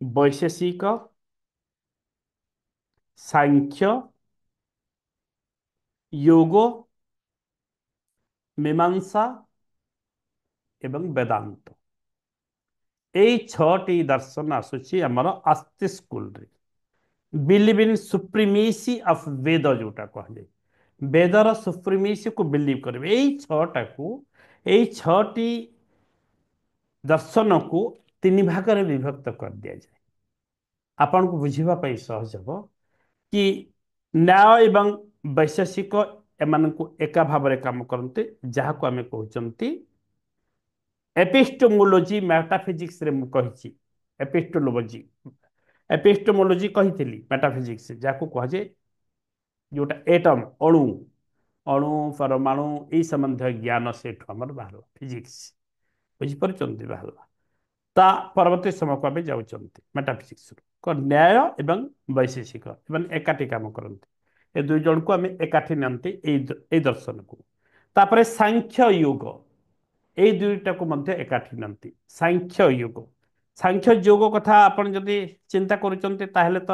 [SPEAKER 2] ବୈଶେଷିକ, ସାଂଖ୍ୟ, ଯୋଗ, ମୀମାଂସା ଏବଂ ବେଦାନ୍ତ। ଏଇ 6ଟି ଦର୍ଶନ ଆସୁଛି ଆମର ଆସ୍ତେ ସ୍କୁଲରେ। ବିଲିଭ୍ ଇନ୍ ସୁପ୍ରିମେସି ଅଫ୍ ବେଦ, ଯୋଉଟା କୁହାଯାଏ, ବେଦର ସୁପ୍ରିମେସିକୁ ବିଲିଭ୍ କରିବେ। ଏଇ 6ଟି ଦର୍ଶନକୁ 3 ଭାଗରେ ବିଭକ୍ତ କରିଦିଆଯାଏ। ଆପଣଙ୍କୁ ବୁଝିବା ପାଇଁ ସହଜ ହେବ କି ନ୍ୟାୟ ଏବଂ ବୈଶେଷିକ ଏମାନଙ୍କୁ ଏକା ଭାବରେ କାମ କରନ୍ତି, ଯାହାକୁ ଆମେ କହୁଛନ୍ତି ଏପିଷ୍ଟୋମୋଲୋଜି। ମେଟାଫିଜିକ୍ସରେ ମୁଁ କହିଛି ଏପିଷ୍ଟୋମୋଲୋଜି କହିଥିଲି ମେଟାଫିଜିକ୍ସ, ଯାହାକୁ କୁହାଯାଏ ଯୋଉଟା ଏଟମ୍, ଅଣୁ ପରମାଣୁ ଏଇ ସମ୍ବନ୍ଧୀୟ ଜ୍ଞାନ ସେଠୁ ଆମର ବାହାରିବ, ଫିଜିକ୍ସ। ବୁଝିପାରୁଛନ୍ତି? ବାହାରିଲା। ତା ପରବର୍ତ୍ତୀ ସମୟକୁ ଆମେ ଯାଉଛନ୍ତି ମେଟାଫିଜିକ୍ସରୁ। ନ୍ୟାୟ ଏବଂ ବୈଶେଷିକ ଏମାନେ ଏକାଠି କାମ କରନ୍ତି। ଏ ଦୁଇ ଜଣକୁ ଆମେ ଏକାଠି ନିଅନ୍ତି ଏଇ ଦର୍ଶନକୁ। ତାପରେ ସାଂଖ୍ୟ ଯୋଗ, ଏଇ ଦୁଇଟାକୁ ମଧ୍ୟ ଏକାଠି ନିଅନ୍ତି। ସାଂଖ୍ୟ ଯୋଗ କଥା ଆପଣ ଯଦି ଚିନ୍ତା କରୁଛନ୍ତି, ତାହେଲେ ତ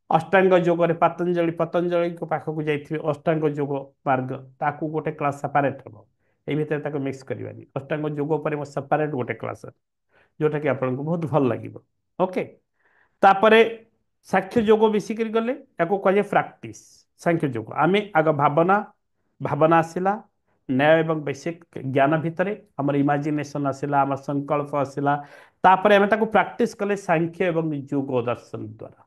[SPEAKER 2] ଅଷ୍ଟାଙ୍ଗ ଯୋଗରେ ପତଞ୍ଜଳିଙ୍କ ପାଖକୁ ଯାଇଥିବେ, ଅଷ୍ଟାଙ୍ଗ ଯୋଗ ମାର୍ଗ, ତାକୁ ଗୋଟେ କ୍ଲାସ୍ ସେପାରେଟ୍ ହେବ। ଏଇ ଭିତରେ ତାକୁ ମିକ୍ସ କରିବାନି। ଅଷ୍ଟାଙ୍ଗ ଯୋଗ ଉପରେ ମୋ ସେପାରେଟ୍ ଗୋଟେ କ୍ଲାସ୍ ଅଛି, ଯୋଉଟା କି ଆପଣଙ୍କୁ ବହୁତ ଭଲ ଲାଗିବ। ଓକେ। ତାପରେ ସାଂଖ୍ୟ ଯୋଗ ମିଶିକରି ଗଲେ ତାକୁ କୁହାଯାଏ ପ୍ରାକ୍ଟିସ। ସାଂଖ୍ୟ ଯୋଗ ଆମେ ଆଗ ଭାବନା ଆସିଲା, ନ୍ୟାୟ ଏବଂ ବୈଷୟିକ ଜ୍ଞାନ ଭିତରେ ଆମର ଇମାଜିନେସନ ଆସିଲା, ଆମର ସଂକଳ୍ପ ଆସିଲା। ତାପରେ ଆମେ ତାକୁ ପ୍ରାକ୍ଟିସ କଲେ ସାଂଖ୍ୟ ଏବଂ ଯୋଗ ଦର୍ଶନ ଦ୍ୱାରା।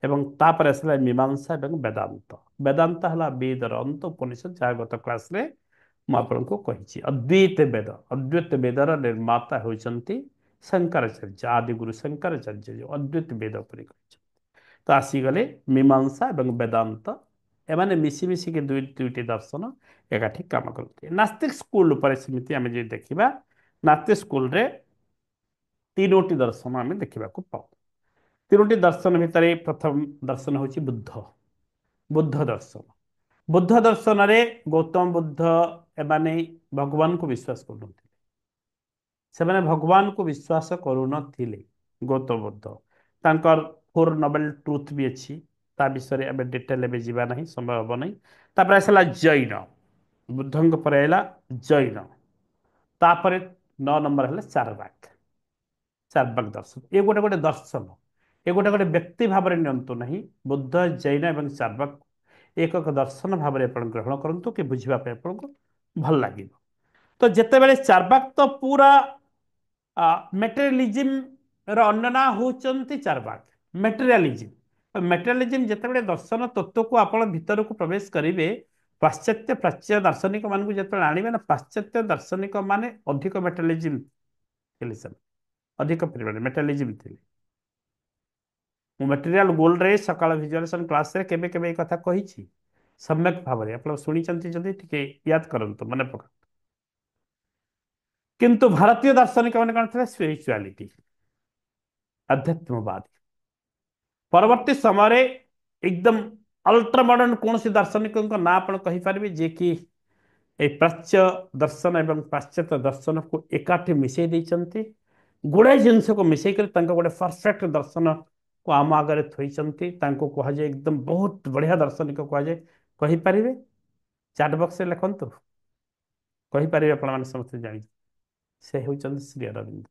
[SPEAKER 2] ଏବଂ ତାପରେ ଆସିଲା ମୀମାଂସା ଏବଂ ବେଦାନ୍ତ। ବେଦାନ୍ତ ହେଲା ବେଦର ଅନ୍ତ ଉପନିଷଦ, ଯାହା ଗତ କ୍ଲାସରେ ମୁଁ ଆପଣଙ୍କୁ କହିଛି। ଅଦ୍ୱୈତ ବେଦର ନିର୍ମାତା ହେଉଛନ୍ତି ଶଙ୍କରାଚାର୍ଯ୍ୟ, ଆଦିଗୁରୁ ଶଙ୍କରାଚାର୍ଯ୍ୟ, ଯେଉଁ ଅଦ୍ୱୈତ ବେଦ ଉପରେ କହିଛନ୍ତି। ତ ଆସିଗଲେ ମୀମାଂସା ଏବଂ ବେଦାନ୍ତ, ଏମାନେ ମିଶିକି ଦୁଇଟି ଦର୍ଶନ ଏକାଠି କାମ କରନ୍ତି। ନାସ୍ତିକ ସ୍କୁଲ ଉପରେ ସେମିତି ଆମେ ଯଦି ଦେଖିବା, ନାସ୍ତିକ ସ୍କୁଲରେ 3ଟି ଦର୍ଶନ ଆମେ ଦେଖିବାକୁ ପାଉ। 3ଟି ଦର୍ଶନ ଭିତରେ ପ୍ରଥମ ଦର୍ଶନ ହେଉଛି ବୁଦ୍ଧ ଦର୍ଶନ। ବୁଦ୍ଧ ଦର୍ଶନରେ ଗୌତମ ବୁଦ୍ଧ ଏମାନେ ଭଗବାନଙ୍କୁ ବିଶ୍ୱାସ କରୁନଥିଲେ। ସେମାନେ ଭଗବାନଙ୍କୁ ବିଶ୍ୱାସ କରୁନଥିଲେ। ଗୌତମ ବୁଦ୍ଧ, ତାଙ୍କର 4 ନୋବେଲ ଟ୍ରୁଥ ବି ଅଛି, ତା ବିଷୟରେ ଏବେ ଡିଟେଲ ଏବେ ଯିବା ନାହିଁ, ସମ୍ଭବ ହେବ ନାହିଁ। ତାପରେ ଆସିଲା ଜୈନ, ବୁଦ୍ଧଙ୍କ ପରେ ହେଲା ଜୈନ। ତାପରେ 9 ନମ୍ବର ହେଲା ଚାର୍ବାକ ଦର୍ଶନ। ଏ ଗୋଟେ ଦର୍ଶନ, ଏ ଗୋଟେ ବ୍ୟକ୍ତି ଭାବରେ ନିଅନ୍ତୁ ନାହିଁ। ବୁଦ୍ଧ, ଜୈନ ଏବଂ ଚାର୍ବାକ ଏକ ଦର୍ଶନ ଭାବରେ ଆପଣ ଗ୍ରହଣ କରନ୍ତୁ, କି ବୁଝିବା ପାଇଁ ଆପଣଙ୍କୁ ଭଲ ଲାଗିବ। ତ ଯେତେବେଳେ ଚାର୍ବାକ ତ ପୁରା ମେଟେରିଆଲିଜିମର ଅନ୍ୟ ନାଁ ହେଉଛନ୍ତି ଚାର୍ବାକ, ମେଟେରିଆଲିଜିମ ଯେତେବେଳେ ଦର୍ଶନ ତତ୍ତ୍ୱକୁ ଆପଣ ଭିତରକୁ ପ୍ରବେଶ କରିବେ, ପାଶ୍ଚାତ୍ୟ ପ୍ରାଚ୍ୟ ଦାର୍ଶନିକ ମାନଙ୍କୁ ଯେତେବେଳେ ଆଣିବେ ନା, ପାଶ୍ଚାତ୍ୟ ଦାର୍ଶନିକ ମାନେ ଅଧିକ ମେଟେରିଆଲିଜିମ ଥିଲେ, ସେମାନେ ଅଧିକ ପରିମାଣରେ ମେଟେରିଆଲିଜିମ ଥିଲେ। ମୁଁ ମେଟେରିଆଲ ଗୋଲ୍ଡରେ ସକାଳ ଭିଜୁଆଲେସନ କ୍ଲାସରେ କେବେ କେବେ ଏ କଥା କହିଛି ସମ୍ୟକ ଭାବରେ। ଆପଣ ଶୁଣିଛନ୍ତି ଯଦି ଟିକେ ୟାଦ କରନ୍ତୁ, ମନେ ପକାନ୍ତୁ। କିନ୍ତୁ ଭାରତୀୟ ଦାର୍ଶନିକ ମାନେ କ'ଣ ଥିଲା? ସ୍ପିରିଚୁଆଲିଟି, ଆଧ୍ୟାତ୍ମବାଦ। ପରବର୍ତ୍ତୀ ସମୟରେ ଏକଦମ ଅଲ୍ଟ୍ରା ମଡର୍ଣ୍ଣ କୌଣସି ଦାର୍ଶନିକଙ୍କ ନାଁ ଆପଣ କହିପାରିବେ ଯିଏକି এই ପ୍ରାଚ୍ୟ ଦର୍ଶନ ଏବଂ ପାଶ୍ଚାତ୍ୟ ଦର୍ଶନକୁ ଏକାଠି ମିଶାଇ ଦେଇଛନ୍ତି, ଗୁଡ଼ାଏ ଜିନିଷକୁ ମିଶାଇକରି ତାଙ୍କ ଗୋଟେ ପରଫେକ୍ଟ ଦର୍ଶନକୁ ଆମ ଆଗରେ ଥୋଇଛନ୍ତି। ତାଙ୍କୁ କୁହାଯାଏ ଏକଦମ ବହୁତ ବଢ଼ିଆ ଦାର୍ଶନିକ କୁହାଯାଏ। କହିପାରିବେ? ଚାଟ୍ ବକ୍ସରେ ଲେଖନ୍ତୁ, କହିପାରିବେ ଆପଣମାନେ ସମସ୍ତେ ଜାଣି। ସେ ହେଉଛନ୍ତି ଶ୍ରୀ ଅରବିନ୍ଦ।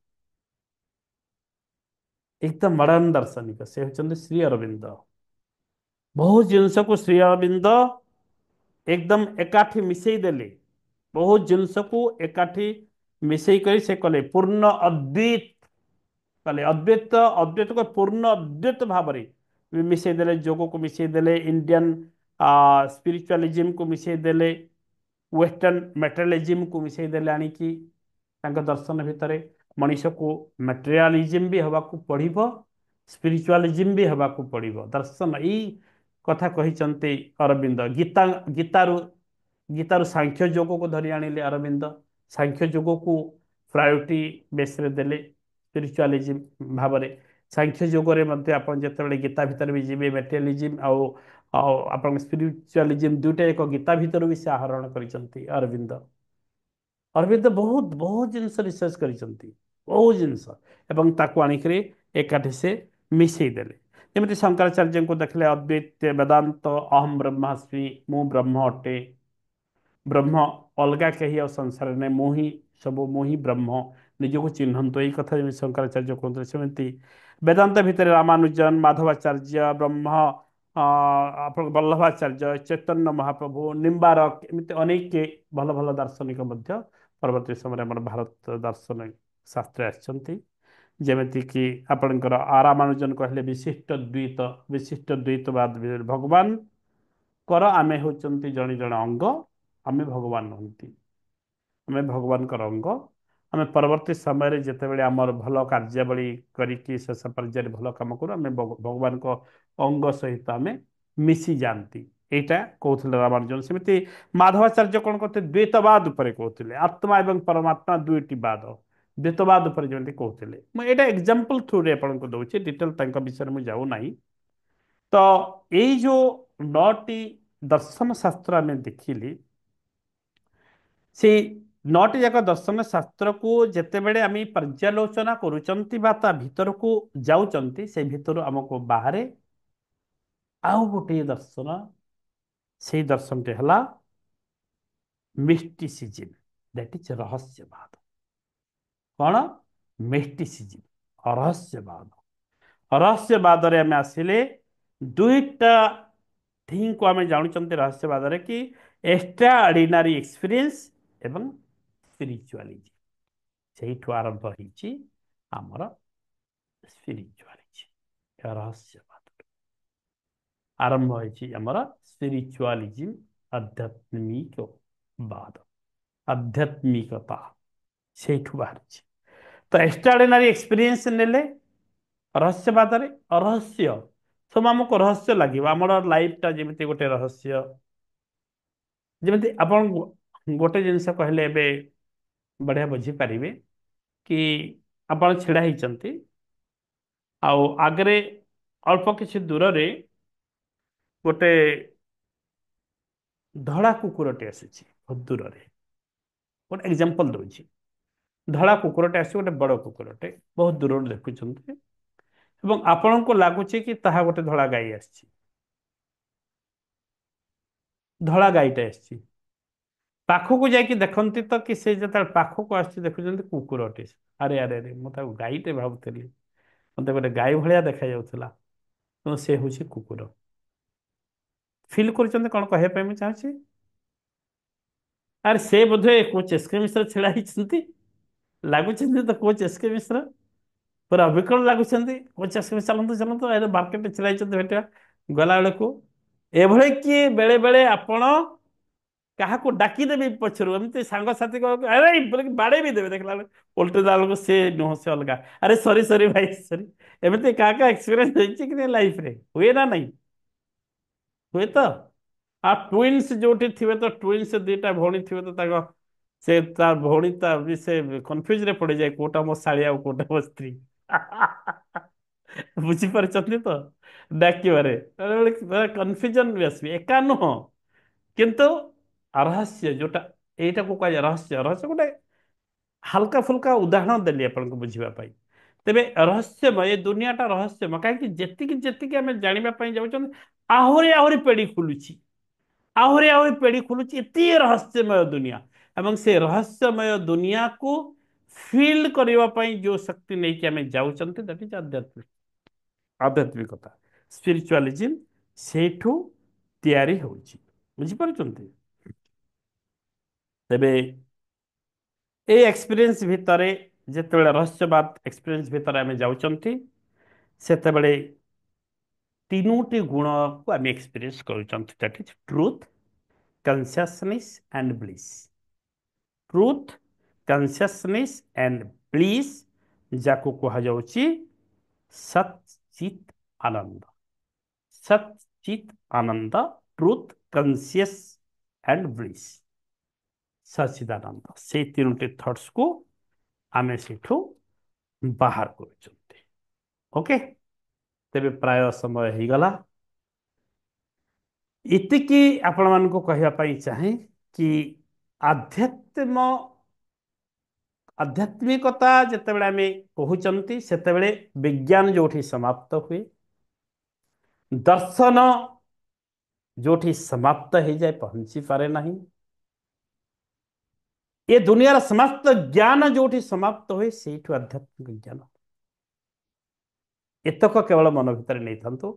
[SPEAKER 2] ଏକଦମ ମଡର୍ଣ୍ଣ ଦାର୍ଶନିକ ସେ ହେଉଛନ୍ତି ଶ୍ରୀ ଅରବିନ୍ଦ। ବହୁତ ଜିନିଷକୁ ଶ୍ରୀ ଅରବିନ୍ଦ ଏକଦମ ଏକାଠି ମିଶାଇ ଦେଲେ, ବହୁତ ଜିନିଷକୁ ଏକାଠି ମିଶାଇ କରି ସେ କଲେ ପୂର୍ଣ୍ଣ ଅଦ୍ୱୈତ କଲେ। ଅଦ୍ୱୈତକୁ ପୂର୍ଣ୍ଣ ଅଦ୍ୱୈତ ଭାବରେ ମିଶାଇ ଦେଲେ। ଯୋଗକୁ ମିଶାଇ ଦେଲେ, ଇଣ୍ଡିଆନ ସ୍ପିରିଚୁଆଲିଜିମକୁ ମିଶାଇ ଦେଲେ, ୱେଷ୍ଟର୍ଣ୍ଣ ମେଟେରିଆଲିଜିମକୁ ମିଶାଇ ଦେଲେ ଆଣିକି ତାଙ୍କ ଦର୍ଶନ ଭିତରେ। ମଣିଷକୁ ମେଟେରିଆଲିଜିମ ବି ହେବାକୁ ପଡ଼ିବ, ସ୍ପିରିଚୁଆଲିଜିମ ବି ହେବାକୁ ପଡ଼ିବ। ଦର୍ଶନ ଏଇ କଥା କହିଛନ୍ତି ଅରବିନ୍ଦ। ଗୀତାରୁ ସାଂଖ୍ୟ ଯୋଗକୁ ଧରି ଆଣିଲେ ଅରବିନ୍ଦ। ସାଂଖ୍ୟ ଯୋଗକୁ ପ୍ରାୟୋରିଟି ବେସ୍ରେ ଦେଲେ ସ୍ପିରିଚୁଆଲିଜିମ ଭାବରେ। ସାଂଖ୍ୟ ଯୋଗରେ ମଧ୍ୟ ଆପଣ ଯେତେବେଳେ ଗୀତା ଭିତରେ ବି ଯିବେ, ମେଟେରିଆଲିଜିମ ଆଉ ଆଉ ଆପଣଙ୍କ ସ୍ପିରିଚୁଆଲିଜିମ ଦୁଇଟା ଏକ ଗୀତା ଭିତରୁ ବି ସେ ଆହରଣ କରିଛନ୍ତି ଅରବିନ୍ଦ। ଅରବିନ୍ଦ ବହୁତ ବହୁତ ଜିନିଷ ରିସର୍ଚ୍ଚ କରିଛନ୍ତି, ବହୁତ ଜିନିଷ, ଏବଂ ତାକୁ ଆଣିକରି ଏକାଠି ସେ ମିଶାଇ ଦେଲେ। ଯେମିତି ଶଙ୍କରାଚାର୍ଯ୍ୟଙ୍କୁ ଦେଖିଲେ ଅଦ୍ୱୈତ ବେଦାନ୍ତ ଅହମ ବ୍ରହ୍ମାସ୍ମି, ମୁଁ ବ୍ରହ୍ମ ଅଟେ, ବ୍ରହ୍ମ ଅଲଗା କେହି ଆଉ ସଂସାରରେ ନାହିଁ, ମୁଁ ହିଁ ବ୍ରହ୍ମ, ନିଜକୁ ଚିହ୍ନନ୍ତୁ, ଏଇ କଥା ଯେମିତି ଶଙ୍କରାଚାର୍ଯ୍ୟ କୁହନ୍ତି। ସେମିତି ବେଦାନ୍ତ ଭିତରେ ରାମାନୁଜନ, ମାଧବାଚାର୍ଯ୍ୟ, ବ୍ରହ୍ମ ଆପଣ ବଲ୍ଲଭାଚାର୍ଯ୍ୟ, ଚୈତନ୍ୟ ମହାପ୍ରଭୁ, ନିମ୍ବାରକ, ଏମିତି ଅନେକ ଭଲ ଭଲ ଦାର୍ଶନିକ ମଧ୍ୟ ପରବର୍ତ୍ତୀ ସମୟରେ ଆମର ଭାରତ ଦାର୍ଶନିକ ଶାସ୍ତ୍ରରେ ଆସିଛନ୍ତି। ଯେମିତିକି ଆପଣଙ୍କର ରାମାନୁଜନ କହିଲେ ବିଶିଷ୍ଟ ଦ୍ୱୈତବାଦ ଭଗବାନଙ୍କର ଆମେ ହେଉଛନ୍ତି ଜଣେ ଜଣେ ଅଙ୍ଗ, ଆମେ ଭଗବାନ ନୁହନ୍ତି, ଆମେ ଭଗବାନଙ୍କର ଅଙ୍ଗ। ଆମେ ପରବର୍ତ୍ତୀ ସମୟରେ ଯେତେବେଳେ ଆମର ଭଲ କାର୍ଯ୍ୟାବଳୀ କରିକି ଶେଷ ପର୍ଯ୍ୟାୟରେ ଭଲ କାମ କରୁ, ଆମେ ଭଗବାନଙ୍କ ଅଙ୍ଗ ସହିତ ଆମେ ମିଶି ଯାଆନ୍ତି, ଏଇଟା କହୁଥିଲେ ରାମାନୁଜନ। ସେମିତି ମାଧବାଚାର୍ଯ୍ୟ କ'ଣ କରୁଥିଲେ? ଦ୍ୱୈତବାଦ ଉପରେ କହୁଥିଲେ, ଆତ୍ମା ଏବଂ ପରମାତ୍ମା ଦୁଇଟି ବାଦ, ଦ୍ୱୈତବାଦ ଉପରେ ଯେମିତି କହୁଥିଲେ। ମୁଁ ଏଇଟା ଏକ୍ଜାମ୍ପଲ ଥ୍ରୁରେ ଆପଣଙ୍କୁ ଦେଉଛି, ଡିଟେଲ ତାଙ୍କ ବିଷୟରେ ମୁଁ ଯାଉନାହିଁ। ତ ଏଇ ଯେଉଁ 9ଟି ଦର୍ଶନ ଶାସ୍ତ୍ର ଆମେ ଦେଖିଲି, ସେଇ 9ଟି ଯାକ ଦର୍ଶନ ଶାସ୍ତ୍ରକୁ ଯେତେବେଳେ ଆମେ ପର୍ଯ୍ୟାଲୋଚନା କରୁଛନ୍ତି ବା ତା ଭିତରକୁ ଯାଉଛନ୍ତି, ସେ ଭିତରୁ ଆମକୁ ବାହାରେ ଆଉ ଗୋଟିଏ ଦର୍ଶନ, ସେଇ ଦର୍ଶନଟି ହେଲା ମିଷ୍ଟିସିଜିମ, ଦ୍ୟାଟ୍ ଇଜ ରହସ୍ୟବାଦ। କ'ଣ? ମିଷ୍ଟିସିଜିମ, ରହସ୍ୟବାଦ। ରହସ୍ୟବାଦରେ ଆମେ ଆସିଲେ ଦୁଇଟା ଥିଙ୍ଗକୁ ଆମେ ଜାଣୁଛନ୍ତି ରହସ୍ୟବାଦରେ, କି ଏକ୍ସଟ୍ରା ଅର୍ଡିନାରୀ ଏକ୍ସପିରିଏନ୍ସ ଏବଂ ସ୍ପିରିଚୁଆଲିଜିମ। ସେଇଠୁ ଆରମ୍ଭ ହେଇଛି ଆମର ସ୍ପିରିଚୁଆଲିଜିମ। ରହସ୍ୟବାଦ ଆରମ୍ଭ ହେଇଛି ଆମର ସ୍ପିରିଚୁଆଲିଜିମ, ଆଧ୍ୟାତ୍ମିକବାଦ, ଆଧ୍ୟାତ୍ମିକତା ସେଇଠୁ ବାହାରିଛି। ତ ଏକ୍ସଟ୍ରାଅର୍ଡିନାରୀ ଏକ୍ସପିରିଏନ୍ସ ନେଲେ ରହସ୍ୟବାଦରେ, ଅରହସ୍ୟ ସବୁ ଆମକୁ ରହସ୍ୟ ଲାଗିବ। ଆମର ଲାଇଫଟା ଯେମିତି ଗୋଟେ ରହସ୍ୟ। ଯେମିତି ଆପଣ ଗୋଟେ ଜିନିଷ କହିଲେ ଏବେ ବଢ଼ିଆ ବୁଝିପାରିବେ, କି ଆପଣ ଛିଡ଼ା ହେଇଛନ୍ତି ଆଉ ଆଗରେ ଅଳ୍ପ କିଛି ଦୂରରେ ଗୋଟେ ଧଳା କୁକୁରଟେ ଆସୁଛି, ବହୁତ ଦୂରରେ। ଗୋଟେ ଏକ୍ଜାମ୍ପଲ ଦେଉଛି, ଧଳା କୁକୁରଟେ ଆସିଛି, ଗୋଟେ ବଡ଼ କୁକୁରଟେ ବହୁତ ଦୂରରୁ ଦେଖୁଛନ୍ତି, ଏବଂ ଆପଣଙ୍କୁ ଲାଗୁଛି କି ତାହା ଗୋଟେ ଧଳା ଗାଈ ଆସିଛି, ଧଳା ଗାଈଟେ ଆସିଛି। ପାଖକୁ ଯାଇକି ଦେଖନ୍ତି ତ, କି ସେ ଯେତେବେଳେ ପାଖକୁ ଆସୁଛି ଦେଖୁଛନ୍ତି କୁକୁରଟେ। ଆରେ ଆରେ ଆରେ, ମୁଁ ତାକୁ ଗାଈଟେ ଭାବୁଥିଲି, ମୋତେ ଗୋଟେ ଗାଈ ଭଳିଆ ଦେଖାଯାଉଥିଲା, ତେଣୁ ସେ ହେଉଛି କୁକୁର। ଫିଲ୍ କରୁଛନ୍ତି କ'ଣ କହିବା ପାଇଁ ମୁଁ ଚାହୁଁଛି? ଆରେ ସେ ବୋଧେ କୋଚ୍ ଏସ୍କେ ମିଶ୍ର ଛିଡ଼ା ହେଇଛନ୍ତି, ଲାଗୁଛନ୍ତି ତ କୋଚ୍ ଏସ୍କେ ମିଶ୍ର, ପୁରା ଅବିକଳ ଲାଗୁଛନ୍ତି। କୋଚ୍ ଏସ୍କେ ମିଶ୍ର ଚାଲନ୍ତୁ ଚାଲନ୍ତୁ, ଏ ମାର୍କେଟରେ ଛିଡ଼ା ହେଇଛନ୍ତି ଭେଟିବା ଗଲାବେଳକୁ। ଏଭଳି କି ବେଳେ ବେଳେ ଆପଣ କାହାକୁ ଡାକିଦେବେ ପଛରୁ, ଏମିତି ସାଙ୍ଗସାଥି ଆରେ ବୋଲିକି ବାଡ଼େଇ ବି ଦେବେ, ଦେଖିଲା ବେଳକୁ ଓଲଟି ଦେଲା ବେଳକୁ ସେ ନୁହଁ, ସେ ଅଲଗା। ଆରେ ସରି ସରି ଭାଇ ସରି। ଏମିତି କାହା କାହା ଏକ୍ସପିରିଏନ୍ସ ହେଇଛି କି ଲାଇଫରେ? ହୁଏ ନା ନାହିଁ? ହୁଏ ତ। ଆଉ ଟ୍ୱିନ୍ସ ଯୋଉଠି ଥିବେ, ତ ଟ୍ୱିନ୍ସ ଦିଟା ଭଉଣୀ ଥିବେ, ତ ତାଙ୍କ ସେ ତା ଭଉଣୀ ତା ବି ସେ କନଫ୍ୟୁଜ ରେ ପଡିଯାଏ କୋଉଟା ମୋ ଶାଳୀ ଆଉ କୋଉଟା ମୋ ସ୍ତ୍ରୀ। ବୁଝିପାରୁଛନ୍ତି ତ ଡାକିବାରେ କନଫ୍ୟୁଜନ ବି ଆସିବେ, ଏକା ନୁହଁ କିନ୍ତୁ ରହସ୍ୟ ଯୋଉଟା ଏଇଟାକୁ କୁହାଯାଏ ରହସ୍ୟ। ରହସ୍ୟ ଗୋଟେ ହାଲକା ଫୁଲକା ଉଦାହରଣ ଦେଲି ଆପଣଙ୍କୁ ବୁଝିବା ପାଇଁ। ତେବେ ରହସ୍ୟମୟ ଏ ଦୁନିଆଟା ରହସ୍ୟମୟ, କାହିଁକି ଯେତିକି ଯେତିକି ଆମେ ଜାଣିବା ପାଇଁ ଯାଉଛନ୍ତି ଆହୁରି ଆହୁରି ପେଢି ଖୋଲୁଛି, ଆହୁରି ଆହୁରି ପେଢି ଖୋଲୁଛି, ଏତେ ରହସ୍ୟମୟ ଦୁନିଆ। ଏବଂ ସେ ରହସ୍ୟମୟ ଦୁନିଆକୁ ଫିଲ୍ କରିବା ପାଇଁ ଯୋଉ ଶକ୍ତି ନେଇକି ଆମେ ଯାଉଛନ୍ତି ଦ୍ୟାଟ୍ ଇଜ ଆଧ୍ୟାତ୍ମିକ, ଆଧ୍ୟାତ୍ମିକତା ସ୍ପିରିଚୁଆଲିଜିମ୍ ସେଇଠୁ ତିଆରି ହେଉଛି। ବୁଝିପାରୁଛନ୍ତି? ତେବେ এই ଏକ୍ସପିରିଏନ୍ସ ଭିତରେ ଯେତେବେଳେ ରହସ୍ୟବାଦ ଏକ୍ସପିରିଏନ୍ସ ଭିତରେ ଆମେ ଯାଉଛନ୍ତି ସେତେବେଳେ ତିନୋଟି ଗୁଣକୁ ଆମେ ଏକ୍ସପିରିଏନ୍ସ କରୁଛନ୍ତି, that is truth, consciousness and bliss. Truth, consciousness and bliss, ଯାକୁ କୁହାଯାଉଛି ସଚିତ ଆନନ୍ଦ। ସଚିତ ଆନନ୍ଦ, ଟ୍ରୁଥ, କନସିୟସ ଆଣ୍ଡ ବ୍ଲିସ୍, ସଚିଦାନନ୍ଦ। ସେଇ ତିନୋଟି ଥଟ୍ସକୁ ଆମେ ସେଠୁ ବାହାର କରୁଛନ୍ତି। ଓକେ, ତେବେ ପ୍ରାୟ ସମୟ ହେଇଗଲା। ଏତିକି ଆପଣମାନଙ୍କୁ କହିବା ପାଇଁ ଚାହେଁ କି ଆଧ୍ୟାତ୍ମିକତା ଯେତେବେଳେ ଆମେ କହୁଛନ୍ତି ସେତେବେଳେ ବିଜ୍ଞାନ ଯୋଉଠି ସମାପ୍ତ ହୁଏ, ଦର୍ଶନ ଯୋଉଠି ସମାପ୍ତ ହେଇଯାଏ ପହଞ୍ଚି ପାରେ ନାହିଁ, ଏ ଦୁନିଆର ସମସ୍ତ ଜ୍ଞାନ ଯୋଉଠି ସମାପ୍ତ ହୁଏ ସେଇଠୁ ଆଧ୍ୟାତ୍ମିକ ଜ୍ଞାନ। ଏତକ କେବଳ ମନ ଭିତରେ ନେଇଥାନ୍ତୁ।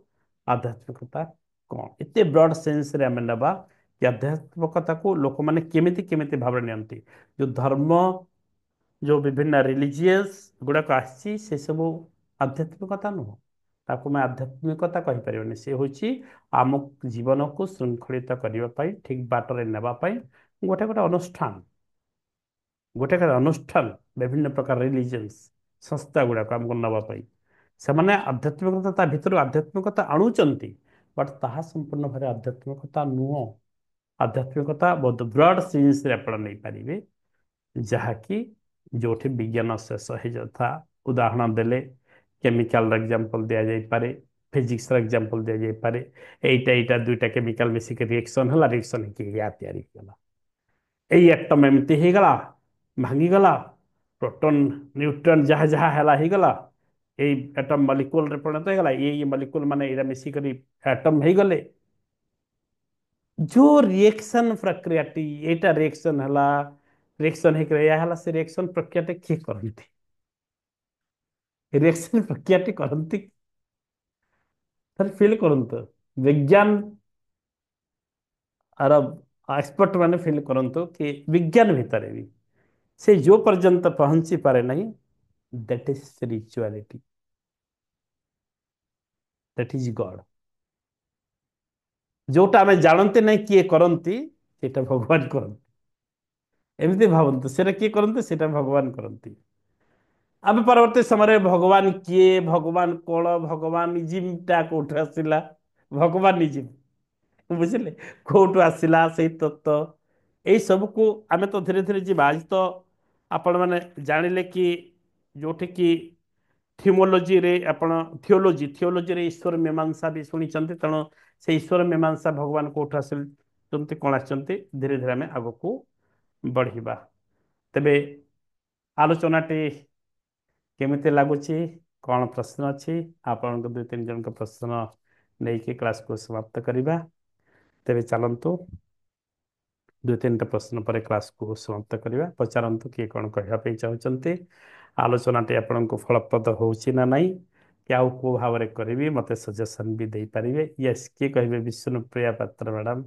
[SPEAKER 2] ଆଧ୍ୟାତ୍ମିକତା କ'ଣ, ଏତେ ବ୍ରଡ ସେନ୍ସରେ ଆମେ ନେବା କି ଆଧ୍ୟାତ୍ମିକତାକୁ ଲୋକମାନେ କେମିତି କେମିତି ଭାବରେ ନିଅନ୍ତି। ଯୋଉ ଧର୍ମ, ଯୋଉ ବିଭିନ୍ନ ରିଲିଜିୟସ୍ ଗୁଡାକ ଆସିଛି ସେସବୁ ଆଧ୍ୟାତ୍ମିକତା ନୁହଁ, ତାକୁ ଆମେ ଆଧ୍ୟାତ୍ମିକତା କହିପାରିବାନି। ସେ ହେଉଛି ଆମ ଜୀବନକୁ ଶୃଙ୍ଖଳିତ କରିବା ପାଇଁ, ଠିକ ବାଟରେ ନେବା ପାଇଁ ଗୋଟେ ଗୋଟେ ଅନୁଷ୍ଠାନ, ଗୋଟେ ଗୋଟେ ଅନୁଷ୍ଠାନ, ବିଭିନ୍ନ ପ୍ରକାର ରିଲିଜିୟନ୍ସ ସଂସ୍ଥା ଗୁଡାକ ଆମକୁ ନେବା ପାଇଁ। ସେମାନେ ଆଧ୍ୟାତ୍ମିକତା ତା ଭିତରୁ ଆଧ୍ୟାତ୍ମିକତା ଆଣୁଛନ୍ତି, ବଟ୍ ତାହା ସମ୍ପୂର୍ଣ୍ଣ ଭାବେ ଆଧ୍ୟାତ୍ମିକତା ନୁହଁ। ଆଧ୍ୟାତ୍ମିକତା ବହୁତ ବ୍ରଡ ସେନ୍ସରେ ଆପଣ ନେଇପାରିବେ, ଯାହାକି ଯୋଉଠି ବିଜ୍ଞାନ ଶେଷ ହେଇଯାଉଥା। ଉଦାହରଣ ଦେଲେ କେମିକାଲର ଏକ୍ଜାମ୍ପଲ ଦିଆଯାଇପାରେ, ଫିଜିକ୍ସର ଏକ୍ଜାମ୍ପଲ ଦିଆଯାଇପାରେ। ଏଇଟା ଦୁଇଟା କେମିକାଲ ମିଶିକି ରିଏକ୍ସନ ହେଲା, ରିଏକ୍ସନ ହେଇକି ଏଇଆ ତିଆରି ହେଇଗଲା। ଏଇ ଆଟମ୍ ଏମିତି ହେଇଗଲା, ଭାଙ୍ଗିଗଲା, ପ୍ରୋଟନ୍ ନ୍ୟୁଟ୍ରନ୍ ଯାହା ଯାହା ହେଲା ହେଇଗଲା, ଏଇ ଆଟମ୍ ମଲିକ୍ୟୁଲରେ ପରିଣତ ହେଇଗଲା, ଏଇ ମଲିକ୍ୟୁଲ ମାନେ ଏଇଟା ମିଶିକରି ଆଟମ୍ ହେଇଗଲେ। जो रिएक्शन प्रक्रियाटी एटा रिएक्शन हला, रिएक्शन ହେଇକରି ଏଇଆ ହେଲା, ସେ रिएक्शन ପ୍ରକ୍ରିୟାଟି କିଏ କରନ୍ତି? रिएक्शन ପ୍ରକ୍ରିୟାଟି କରନ୍ତି ତାର ଫିଲ୍ କରନ୍ତୁ। ବିଜ୍ଞାନ ଆର ଏକ୍ସପର୍ଟ ମାନେ ଫିଲ୍ କରନ୍ତୁ କି ବିଜ୍ଞାନ ଭିତରେ ବି ସେ ଯୋଉ ପର୍ଯ୍ୟନ୍ତ ପହଞ୍ଚି ପାରେ ନାହିଁ, that is spirituality, that is God. ଯୋଉଟା ଆମେ ଜାଣନ୍ତି ନାହିଁ କିଏ କରନ୍ତି, ସେଇଟା ଭଗବାନ କରନ୍ତି। ଏମିତି ଭାବନ୍ତୁ, ସେଟା କିଏ କରନ୍ତି? ସେଇଟା ଭଗବାନ କରନ୍ତି। ଆମେ ପରବର୍ତ୍ତୀ ସମୟରେ ଭଗବାନ କିଏ, ଭଗବାନ କଣ, ଭଗବାନ ଇଜିମଟା କୋଉଠୁ ଆସିଲା, ଭଗବାନ ଇଜିମ ବୁଝିଲେ କୋଉଠୁ ଆସିଲା ସେଇ ତତ୍ତ୍ୱ, ଏଇ ସବୁକୁ ଆମେ ତ ଧୀରେ ଧୀରେ ଯିବା। ଆଜି ତ ଆପଣମାନେ ଜାଣିଲେ କି ଯୋଉଠି କି ଥିଓଲୋଜିରେ ଆପଣ ଥିଓଲୋଜିରେ ଈଶ୍ୱର ମୀମାଂସା ବି ଶୁଣିଛନ୍ତି, ତେଣୁ ସେ ଈଶ୍ୱର ମୀମାଂସା ଭଗବାନ କୋଉଠୁ ଆସିଛନ୍ତି, କଣ ଆସିଛନ୍ତି, ଧୀରେ ଧୀରେ ଆମେ ଆଗକୁ ବଢିବା। ତେବେ ଆଲୋଚନାଟି କେମିତି ଲାଗୁଛି, କ'ଣ ପ୍ରଶ୍ନ ଅଛି? ଆପଣଙ୍କ ଦୁଇ ତିନି ଜଣଙ୍କ ପ୍ରଶ୍ନ ନେଇକି କ୍ଲାସକୁ ସମାପ୍ତ କରିବା। ତେବେ ଚାଲନ୍ତୁ ଦୁଇ ତିନିଟା ପ୍ରଶ୍ନ ପରେ କ୍ଲାସକୁ ସମାପ୍ତ କରିବା। ପଚାରନ୍ତୁ କିଏ କ'ଣ କହିବା ପାଇଁ ଚାହୁଁଛନ୍ତି। ଆଲୋଚନାଟି ଆପଣଙ୍କୁ ଫଳପ୍ରଦ ହେଉଛି ନା ନାହିଁ, କି ଆଉ କେଉଁ ଭାବରେ କରିବି ମୋତେ ସଜେସନ୍ ବି ଦେଇପାରିବେ। ୟେସ୍, କିଏ କହିବେ? ବିଷ୍ଣୁପ୍ରିୟା ପାତ୍ର ମ୍ୟାଡ଼ାମ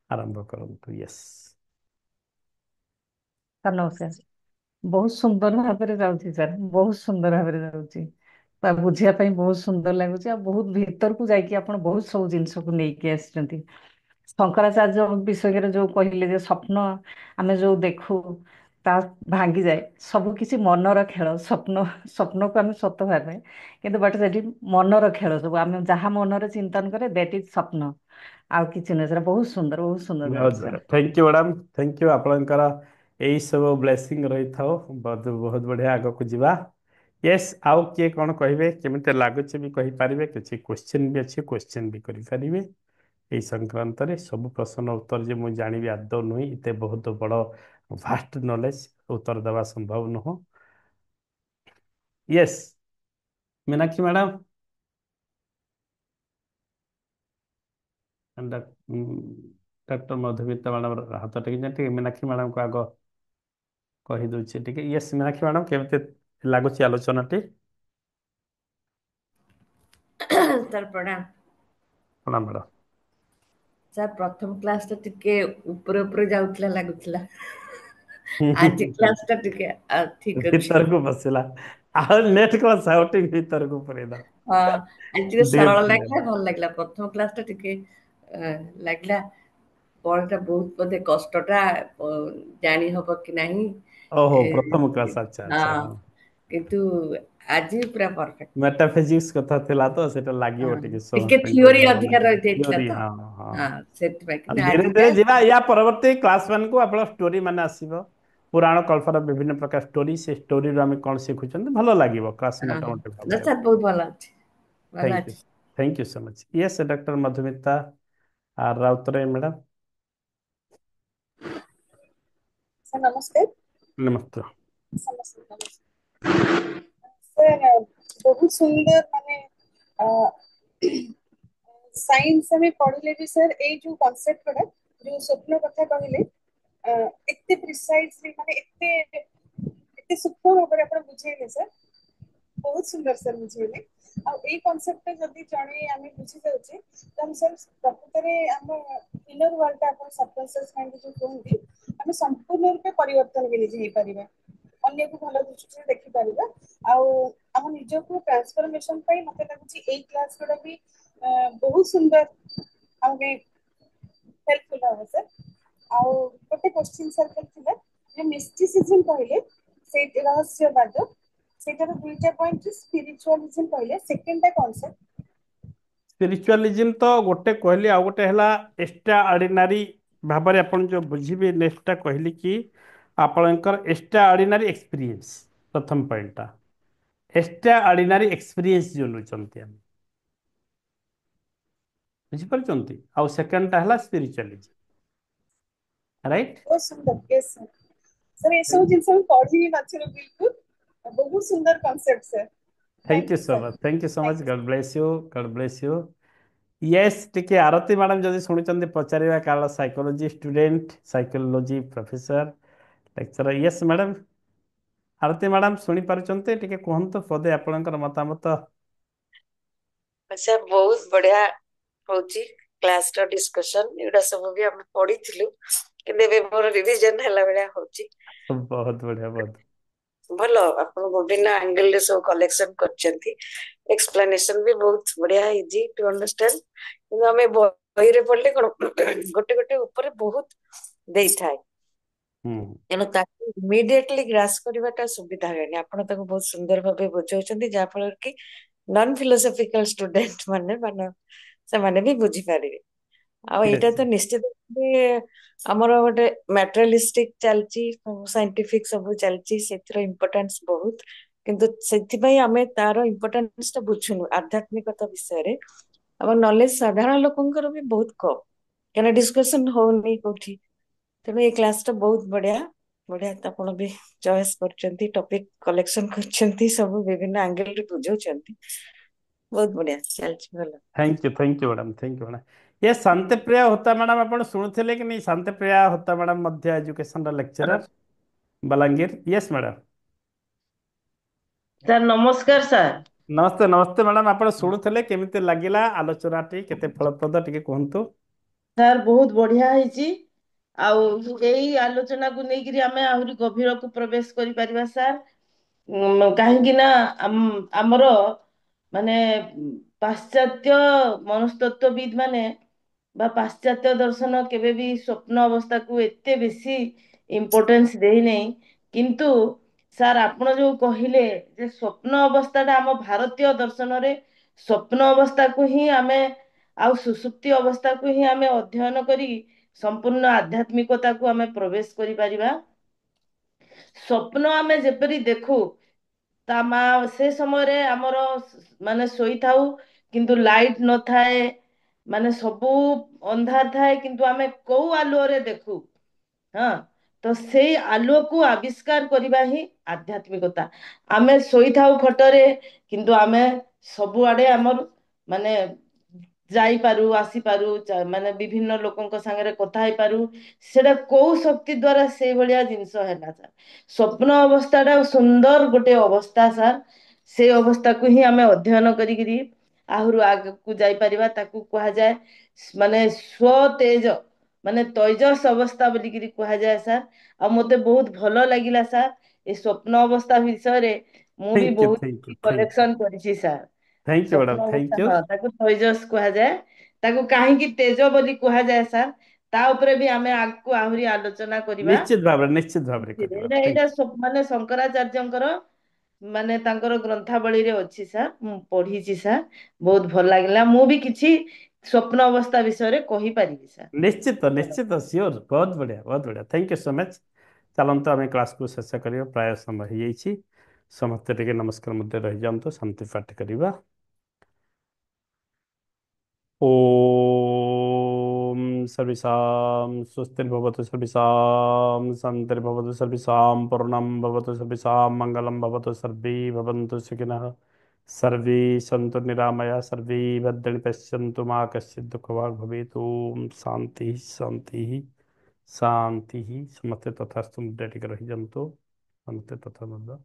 [SPEAKER 2] ଆରମ୍ଭ କରନ୍ତୁ। ୟେସ୍
[SPEAKER 4] ସାର୍ ନମସ୍କାର। ବହୁତ ସୁନ୍ଦର ଭାବରେ ଯାଉଛି ସାର୍, ବହୁତ ସୁନ୍ଦର ଭାବରେ ଯାଉଛି। ତା ବୁଝିବା ପାଇଁ ବହୁତ ସୁନ୍ଦର ଲାଗୁଛି, ଆଉ ବହୁତ ଭିତରକୁ ଯାଇକି ଆପଣ ବହୁତ ସବୁ ଜିନିଷକୁ ନେଇକି ଆସିଛନ୍ତି। ଶଙ୍କରାଚାର୍ଯ୍ୟ ବିଷୟରେ ଯୋଉ କହିଲେ ଯେ ସ୍ୱପ୍ନ ଆମେ ଯୋଉ ଦେଖୁ ତା ଭାଙ୍ଗିଯାଏ, ସବୁ କିଛି ମନର ଖେଳ। ସ୍ୱପ୍ନକୁ ଆମେ ସତ ଭାବେ, କିନ୍ତୁ ବଟ୍ ସେଠି ମନର ଖେଳ ସବୁ। ଆମେ ଯାହା ମନରେ ଚିନ୍ତନ କରେ ଦ୍ୟାଟ୍ ଇଜ୍ ସ୍ୱପ୍ନ, ଆଉ କିଛି ନୁହେଁ। ସେଟା ବହୁତ ସୁନ୍ଦର, ବହୁତ ସୁନ୍ଦର ଯାଉଛି sir.
[SPEAKER 2] Thank you madam, thank you. ଆପଣଙ୍କର यही सब ब्लेसिंग रही था। बहुत बहुत बढ़िया आगक जीवा। यस आउ किए कौन कहे केमी लगुच भी कहींपारे किसी क्वेश्चन भी अच्छे क्वेश्चन भी करें यही संक्रांत रे सब प्रश्न उत्तर जो मुझे जानी आदौ नुह इतने बहुत बड़ भास्ट नॉलेज उत्तर देवा संभव नुह। Yes Meenakshi madam doctor Madhumita madam हाथ टेक मीनाक्षी मैडम को आग कहीदे टे। यस मीनाक्षी मैडम केमती लगुच आलोचना टी
[SPEAKER 5] ସାର୍ ପ୍ରଣାମ।
[SPEAKER 2] प्रणाम मैडम।
[SPEAKER 5] ସାର୍ ପ୍ରଥମ କ୍ଲାସ ଟା ଟିକେ ଉପରେ ଉପରେ ଯାଉଥିଲା ଲାଗୁଥିଲା, ଆଜି କ୍ଲାସ ଟା ଟିକେ ଠିକ ଅଛି।
[SPEAKER 2] ଭିତरକୁ ବସିଲା ଆଉ ନେଟ୍ କ୍ଲାସ୍ ଆଉ ଟିକେ ଭିତରକୁ ପୁରେଇଦା
[SPEAKER 5] ହଁ ଆଜି ଟିକେ
[SPEAKER 2] ଡିପ୍
[SPEAKER 5] ସରଳ
[SPEAKER 2] ଥିଲେ।
[SPEAKER 5] ଲାଗିଲା, ଭଲ ଲାଗିଲା। ପ୍ରଥମ କ୍ଲାସ ଟା ଟିକେ ଲାଗିଲା ପଢଟା ବହୁତ ବୋଧେ କଷ୍ଟଟା ଜାଣି ହବ କି ନାହିଁ।
[SPEAKER 2] ଓହୋ
[SPEAKER 5] ଏ,
[SPEAKER 2] ପ୍ରଥମ କ୍ଲାସ୍ ଆଚ୍ଛା ଆଚ୍ଛା
[SPEAKER 5] ହଁ
[SPEAKER 2] ହଁ।
[SPEAKER 5] କିନ୍ତୁ ଆଜି ପୁରା ପରଫେକ୍ଟ।
[SPEAKER 2] ମେଟାଫିଜିକ୍ସ କଥା ଥିଲା ତ ସେଟା
[SPEAKER 5] ହଁ
[SPEAKER 2] ଲାଗିବ ଟିକେ
[SPEAKER 5] ଟିକେ
[SPEAKER 2] ସମସ୍ତଙ୍କୁ
[SPEAKER 5] ଥିଓରି ଅଧିକା
[SPEAKER 2] ଯୋଉମାନଙ୍କୁ
[SPEAKER 5] ରହିଯାଇଥିଲା
[SPEAKER 2] ଥିଓରି
[SPEAKER 5] ତ,
[SPEAKER 2] ହଁ ହଁ।
[SPEAKER 5] ହଁ ସେଥିପାଇଁ।
[SPEAKER 2] ଆଉ
[SPEAKER 5] କିନ୍ତୁ
[SPEAKER 2] ଧୀରେ
[SPEAKER 5] ଆଜିଟା
[SPEAKER 2] ଧୀରେ ଯିବା ୟା ପରବର୍ତ୍ତୀ କ୍ଲାସ୍ ମାନଙ୍କୁ ଆପଣ ଷ୍ଟୋରି ମାନେ ଆସିବ ପୁରାଣ କଳ୍ପର ବିଭିନ୍ନ ପ୍ରକାର ଷ୍ଟୋରି ସେ ଷ୍ଟୋରିରୁ ଆମେ କ'ଣ ଶିଖୁଛନ୍ତି ଭଲ ଲାଗିବ କ୍ଲାସ୍
[SPEAKER 5] ହଁ
[SPEAKER 2] ମୋଟାମୋଟି
[SPEAKER 5] ନା
[SPEAKER 2] ଭାବରେ।
[SPEAKER 5] ସାର୍ ବହୁତ ଭଲ ଅଛି, ଭଲ
[SPEAKER 2] ଥ୍ୟାଙ୍କ ୟୁ
[SPEAKER 5] ଅଛି।
[SPEAKER 2] Thank you so much. Yes doctor Madhumita R Routray madam
[SPEAKER 6] sir ନମସ୍କାର।
[SPEAKER 2] ନମସ୍ତେ।
[SPEAKER 6] ସମସ୍ତେ ନମସ୍କାର। ସାର୍ ବହୁତ ସୁନ୍ଦର ମାନେ ସାଇନ୍ସ ଆମେ ପଢିଲେ ବି ସାର୍ ଏଇ ଯୋଉ କନସେପ୍ଟ ଗୁଡା ଯୋଉ ସ୍ୱପ୍ନ କଥା କହିଲେ ଏତେ ପ୍ରିସାଇଜଲି ମାନେ ଏତେ ଏତେ ସୂକ୍ଷ୍ମ ଭାବରେ ଆପଣ ବୁଝେଇଲେ ସାର୍, ବହୁତ ସୁନ୍ଦର ସାର୍ ବୁଝେଇଲେ। ଆଉ ଏଇ କନସେପ୍ଟ ଯଦି ଜଣେ ଆମେ ବୁଝି ଯାଉଛେ ତାହେଲେ ସାର୍ ପ୍ରକୃତରେ ଆମ ଇନର ୱାର୍ଲଡ ଆପଣ ସବକନସିୟସ୍ ମାଇଣ୍ଡ ଯୋଉ କୁହନ୍ତି ଆମେ ସମ୍ପୂର୍ଣ୍ଣ ରୂପେ ପରିବର୍ତ୍ତନ ବି ନିଜେ ହେଇପାରିବା, ଅନ୍ୟକୁ ଭଲ ଦୃଷ୍ଟିରେ ଦେଖିପାରିବା। ଆଉ ଆମ ନିଜକୁ ଟ୍ରାନ୍ସଫରମେସନ ପାଇଁ ମତେ ଲାଗୁଛି ଏଇ କ୍ଲାସ ଗୁଡା ବି ବହୁତ ସୁନ୍ଦର ଆମକୁ ହେଲ୍ପଫୁଲ ହବ ସାର୍। ଆଉ ଗୋଟେ କ୍ୱେଶ୍ଚିନ୍ ସାର୍ ଥିଲା ଯେ ମିଷ୍ଟିସିଜମ୍ କହିଲେ ସେଇ ରହସ୍ୟବାଦ, ସେଇଟାର ଦୁଇଟା ପଏଣ୍ଟ ସ୍ପିରିଚୁଆଲିଜିମ୍ କହିଲେ, ସେକେଣ୍ଡଟା କଣ ସାର୍?
[SPEAKER 2] ସ୍ପିରିଚୁଆଲିଜିମ୍ ତ ଗୋଟେ କହିଲି, ଆଉ ଗୋଟେ ହେଲା ଏକ୍ସଟ୍ରା ଅର୍ଡିନାରୀ ଭାବରେ ଆପଣ ଯେଉଁ ବୁଝିବେ ନେକ୍ସଟଟା କହିଲି କି ଆପଣଙ୍କର ଏକ୍ସଟ୍ରା ଅର୍ଡିନାରୀ ଏକ୍ସପିରିଏନ୍ସ ପ୍ରଥମ ପଏଣ୍ଟଟା ଏକ୍ସଟ୍ରା ଅର୍ଡିନାରୀ ଏକ୍ସପିରିଏନ୍ସ ଯେଉଁ ନେଉଛନ୍ତି ଆମେ ବୁଝିପାରୁଛନ୍ତି। ଆଉ ସେକେଣ୍ଡଟା ହେଲା ସ୍ପିରିଚୁଆଲିଜିମ୍ ରାଇଟ୍।
[SPEAKER 6] ବହୁତ ସୁନ୍ଦର। Yes sir. ସାର୍ ଏସବୁ ଜିନିଷ ମୁଁ ପଢି ହିଁ ନଥିଲି ବିଲକୁଲ, ବହୁତ ସୁନ୍ଦର concept sir.
[SPEAKER 2] Thank you
[SPEAKER 6] thank you
[SPEAKER 2] so
[SPEAKER 6] sir.
[SPEAKER 2] Much thank you so much
[SPEAKER 6] thank you
[SPEAKER 2] God bless you God bless you. Yes ଟିକେ ଆରତୀ ମ୍ୟାଡ଼ାମ୍ ଯଦି ଶୁଣୁଛନ୍ତି ପଚାରିବା, କାରଣ psychology student psychology professor lecture. Yes madam Aarti madam ଶୁଣିପାରୁଛନ୍ତି, ଟିକେ କୁହନ୍ତୁ ପଦେ ଆପଣଙ୍କର ମତାମତ।
[SPEAKER 5] ଆଚ୍ଛା ବହୁତ ବଢିଆ ହଉଛି କ୍ଲାସ ର ଡିସ୍କସନ, ଏଗୁଡା ସବୁ ବି ଆମେ ପଢିଥିଲୁ କିନ୍ତୁ ଏବେ ମୋର ରିଭିଜନ ହେଲା ଭଳିଆ ହଉଛି।
[SPEAKER 2] ବହୁତ ବଢିଆ ବହୁତ
[SPEAKER 5] ଭଲ, ଆପଣ ବିଭିନ୍ନ ଆଙ୍ଗେଲ ରେ ସବୁ କଲେକ୍ସନ କରିଛନ୍ତି, ଏକ୍ସପ୍ଲାନେସନ ବି ବହୁତ ବଢିଆ, ଇଜି ଟୁ ଅଣ୍ଡରଷ୍ଟାଣ୍ଡ। କିନ୍ତୁ ଆମେ ବହିରେ ପଢିଲେ କଣ ଗୋଟେ ଗୋଟେ ଉପରେ ବହୁତ ଦେଇଥାଏ,
[SPEAKER 2] ହୁଁ
[SPEAKER 5] ତେଣୁ ତାକୁ ଇମିଡିଏଟଲି ଗ୍ରାସ କରିବାଟା ସୁବିଧା ହୁଏନି। ଆପଣ ତାକୁ ବହୁତ ସୁନ୍ଦର ଭାବେ ବୁଝାଉଛନ୍ତି, ଯାହା ଫଳରେ କି ନନ୍ ଫିଲୋସଫିକାଲ ଷ୍ଟୁଡେଣ୍ଟ ମାନେ ସେମାନେ ବି ବୁଝିପାରିବେ। ଆଉ ଏଇଟା
[SPEAKER 2] ୟେସ୍
[SPEAKER 5] ତ ନିଶ୍ଚିତ ଭାବେ ଆମର ଗୋଟେ ମ୍ୟାଟେରିଆଲିଷ୍ଟିକ ଚାଲିଛି, ସାଇଣ୍ଟିଫିକ ସବୁ ଚାଲିଛି, ସେଥିର ଇମ୍ପୋର୍ଟାନ୍ସ ବହୁତ। କିନ୍ତୁ ସେଥିପାଇଁ ଆମେ ତାର ଇମ୍ପୋର୍ଟାନ୍ସ ଟା ବୁଝୁନୁ ଆଧ୍ୟାତ୍ମିକତା ବିଷୟରେ। ଆମ ନଲେଜ ସାଧାରଣ ଲୋକଙ୍କର ବି ବହୁତ କମ୍, କାହିଁକିନା ଡିସକସନ ହଉନି କୋଉଠି। ତେଣୁ ଏଇ କ୍ଲାସ ଟା ବହୁତ ବଢିଆ ବଢିଆ, ଆପଣ ବି ଚଏସ୍ କରିଛନ୍ତି, ଟପିକ କଲେକ୍ସନ କରିଛନ୍ତି, ସବୁ ବିଭିନ୍ନ ଆଙ୍ଗେଲ ରେ ବୁଝଉଛନ୍ତି, ବହୁତ ବଢିଆ ଚାଲିଛି ଭଲ।
[SPEAKER 2] Thank you madam thank you madam. ये शांतिप्रिया होता मैडम ଆପଣ ଶୁଣୁଥିଲେ कि नहीं? शांतिप्रिया होता मैडम मध्य education lecturer Balangir. Yes madam
[SPEAKER 7] sir ନମସ୍କାର ସାର୍।
[SPEAKER 2] नमस्ते नमस्ते मैडम ଆପଣ ଶୁଣୁଥିଲେ, କେମିତି ଲାଗିଲା ଆଲୋଚନାଟି, କେତେ ଫଳପ୍ରଦ ଟିକେ କୁହନ୍ତୁ।
[SPEAKER 7] ସାର୍ ବହୁତ ବଢିଆ ହେଇଛି, ଆଉ ଏଇ ଆଲୋଚନାକୁ ନେଇକିରି ଆମେ ଆହୁରି ଗଭୀରକୁ ପ୍ରବେଶ କରିପାରିବା ସାର୍। କାହିଁକି ନା ଆମର ମାନେ ପାଶ୍ଚାତ୍ୟ ମନସ୍ତତ୍ୱବିଦ୍ ମାନେ ବା ପାଶ୍ଚାତ୍ୟ ଦର୍ଶନ କେବେ ବି ସ୍ୱପ୍ନ ଅବସ୍ଥାକୁ ଏତେ ବେଶୀ ଇମ୍ପୋର୍ଟାନ୍ସ ଦେଇନାହିଁ, କିନ୍ତୁ ସାର୍ ଆପଣ ଯୋଉ କହିଲେ ଯେ ସ୍ୱପ୍ନ ଅବସ୍ଥାଟା ଆମ ଭାରତୀୟ ଦର୍ଶନରେ ସ୍ୱପ୍ନ ଅବସ୍ଥାକୁ ହିଁ ଆମେ ଆଉ ସୁଷୁପ୍ତି ଅବସ୍ଥାକୁ ହିଁ ଆମେ ଅଧ୍ୟୟନ କରି ସମ୍ପୂର୍ଣ୍ଣ ଆଧ୍ୟାତ୍ମିକତାକୁ ଆମେ ପ୍ରବେଶ କରିପାରିବା। ସ୍ୱପ୍ନ ଆମେ ଯେପରି ଦେଖୁ ତା ମା ସେ ସମୟରେ ଆମର ମାନେ ଶୋଇଥାଉ କିନ୍ତୁ ଲାଇଟ ନଥାଏ, ମାନେ ସବୁ ଅନ୍ଧାର ଥାଏ, କିନ୍ତୁ ଆମେ କୋଉ ଆଲୁଅରେ ଦେଖୁ। ହଁ, ତ ସେଇ ଆଲୁଅକୁ ଆବିଷ୍କାର କରିବା ହିଁ ଆଧ୍ୟାତ୍ମିକତା। ଆମେ ଶୋଇଥାଉ ଖଟରେ କିନ୍ତୁ ଆମେ ସବୁଆଡେ ଆମର ମାନେ ଯାଇପାରୁ, ଆସିପାରୁ, ମାନେ ବିଭିନ୍ନ ଲୋକଙ୍କ ସାଙ୍ଗରେ କଥା ହେଇପାରୁ। ସେଟା କୋଉ ଶକ୍ତି ଦ୍ଵାରା ସେଇଭଳିଆ ଜିନିଷ ହେଲା ସାର୍। ସ୍ୱପ୍ନ ଅବସ୍ଥାଟା ସୁନ୍ଦର ଗୋଟେ ଅବସ୍ଥା ସାର୍। ସେ ଅବସ୍ଥାକୁ ହିଁ ଆମେ ଅଧ୍ୟୟନ କରିକିରି ଆହୁରି ଆଗକୁ ଯାଇପାରିବା। ତାକୁ କୁହାଯାଏ ମାନେ ସ୍ୱତେଜ, ମାନେ ତୈଜସ୍ ଅବସ୍ଥା ବୋଲିକିରି କୁହାଯାଏ ସାର୍। ଆଉ ମତେ ବହୁତ ଭଲ ଲାଗିଲା ସାର୍ ଏ ସ୍ୱପ୍ନ ଅବସ୍ଥା ବିଷୟରେ। ମୁଁ ବି
[SPEAKER 2] ଥ୍ୟାଙ୍କ ୟୁ
[SPEAKER 7] ବହୁତ
[SPEAKER 2] thank you thank you
[SPEAKER 7] collection କରିଛି ସାର୍।
[SPEAKER 2] ଥ୍ୟାଙ୍କ ୟୁ ମ୍ୟାଡ଼ାମ
[SPEAKER 7] ସ୍ୱପ୍ନ
[SPEAKER 2] ଥ୍ୟାଙ୍କ
[SPEAKER 7] ଅବସ୍ଥା,
[SPEAKER 2] ୟୁ।
[SPEAKER 7] ହଁ, ତାକୁ ତୈଜସ୍ କୁହାଯାଏ। ତାକୁ କାହିଁକି ତେଜ ବୋଲି କୁହାଯାଏ ସାର୍, ତା ଉପରେ ବି ଆମେ ଆଗକୁ ଆହୁରି ଆଲୋଚନା କରିବା।
[SPEAKER 2] ନିଶ୍ଚିତ ଭାବରେ କରିବା।
[SPEAKER 7] ଏଇଟା
[SPEAKER 2] ଥ୍ୟାଙ୍କ
[SPEAKER 7] ଏଇଟା
[SPEAKER 2] ୟୁ।
[SPEAKER 7] ମାନେ ଶଙ୍କରାଚାର୍ଯ୍ୟଙ୍କର ମାନେ ତାଙ୍କର ଗ୍ରନ୍ଥାବଳୀରେ ଅଛି ସାର୍, ମୁଁ ପଢିଛି ସାର୍। ବହୁତ ଭଲ ଲାଗିଲା। ମୁଁ ବି କିଛି ସ୍ୱପ୍ନ ଅବସ୍ଥା ବିଷୟରେ କହିପାରିବି ସାର୍।
[SPEAKER 2] ନିଶ୍ଚିତ ନିଶ୍ଚିତ ସିଓର, ବହୁତ ବଢିଆ ବହୁତ ବଢିଆ। Thank you so much. ଚାଲନ୍ତୁ ଆମେ କ୍ଲାସକୁ ଶେଷ କରିବା, ପ୍ରାୟ ସମୟ ହେଇଯାଇଛି। ସମସ୍ତେ ଟିକେ ନମସ୍କାର ମୁଦ୍ରାରେ ରହିଯାଆନ୍ତୁ, ଶାନ୍ତି ପାଠ କରିବା। ॐ सर्वेषां स्वस्तिर्भवतु, सर्वेषां शान्तिर्भवतु, सर्वेषां पूर्णं भवतु, सर्वेषां मङ्गलं भवतु, सर्वे भवन्तु सुखिनः, सर्वे सन्तु निरामया, सर्वे भद्राणि पश्यन्तु मा कश्चित् दुःखभाग् भवेत्। ॐ शान्तिः शान्तिः शान्तिः। ସମସ୍ତେ ତଥାସ୍ତୁ ମୁଦ୍ରା ଟିକେ ରହିଯାଆନ୍ତୁ, ସମସ୍ତେ ତଥା ମୁଦ୍ରା।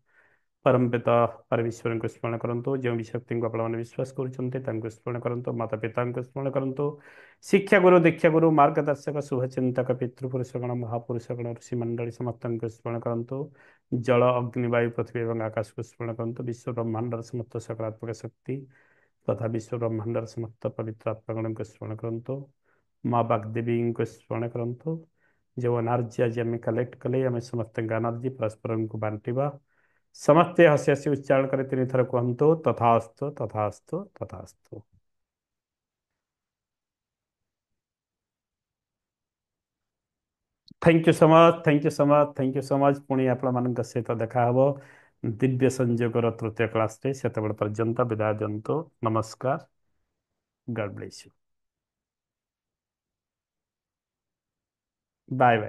[SPEAKER 2] परम पिता परमेश्वर को स्मरण करंतु, जो भी शक्ति को आपण विश्वास कर स्मरण करंतु, माता पिता को स्मरण करंतु, शिक्षा गुरु दीक्षा गुरु मार्गदर्शक शुभचिंतक पितृपुरुषगण महापुरुषगण ऋषि मंडली समस्त को स्मरण करंतु, जल अग्नि वायु पृथ्वी और आकाश को स्मरण करंतु, विश्व ब्रह्मांडर समस्त सकारात्मक शक्ति तथा विश्व ब्रह्मांडर समस्त पवित्र आत्मागण को स्मरण करंतु, माँ बागदेवी को स्मरण करंतु। जो एनर्जी आज आम कलेक्ट कले आम समस्त एनर्जी परस्पर को बांटिबा। समस्ते हसी हसी उच्चारण करे तीन थर कहतु, तथास्तु तथास्तु तथास्तु। Thank you so much, thank you so much, thank you so much. पुणी आपण मान सहित देखा हब दिव्य संयोगर तृतीय क्लास रे। से पर्यंत विदाय दिंतु। नमस्कार। God bless you. Bye bye.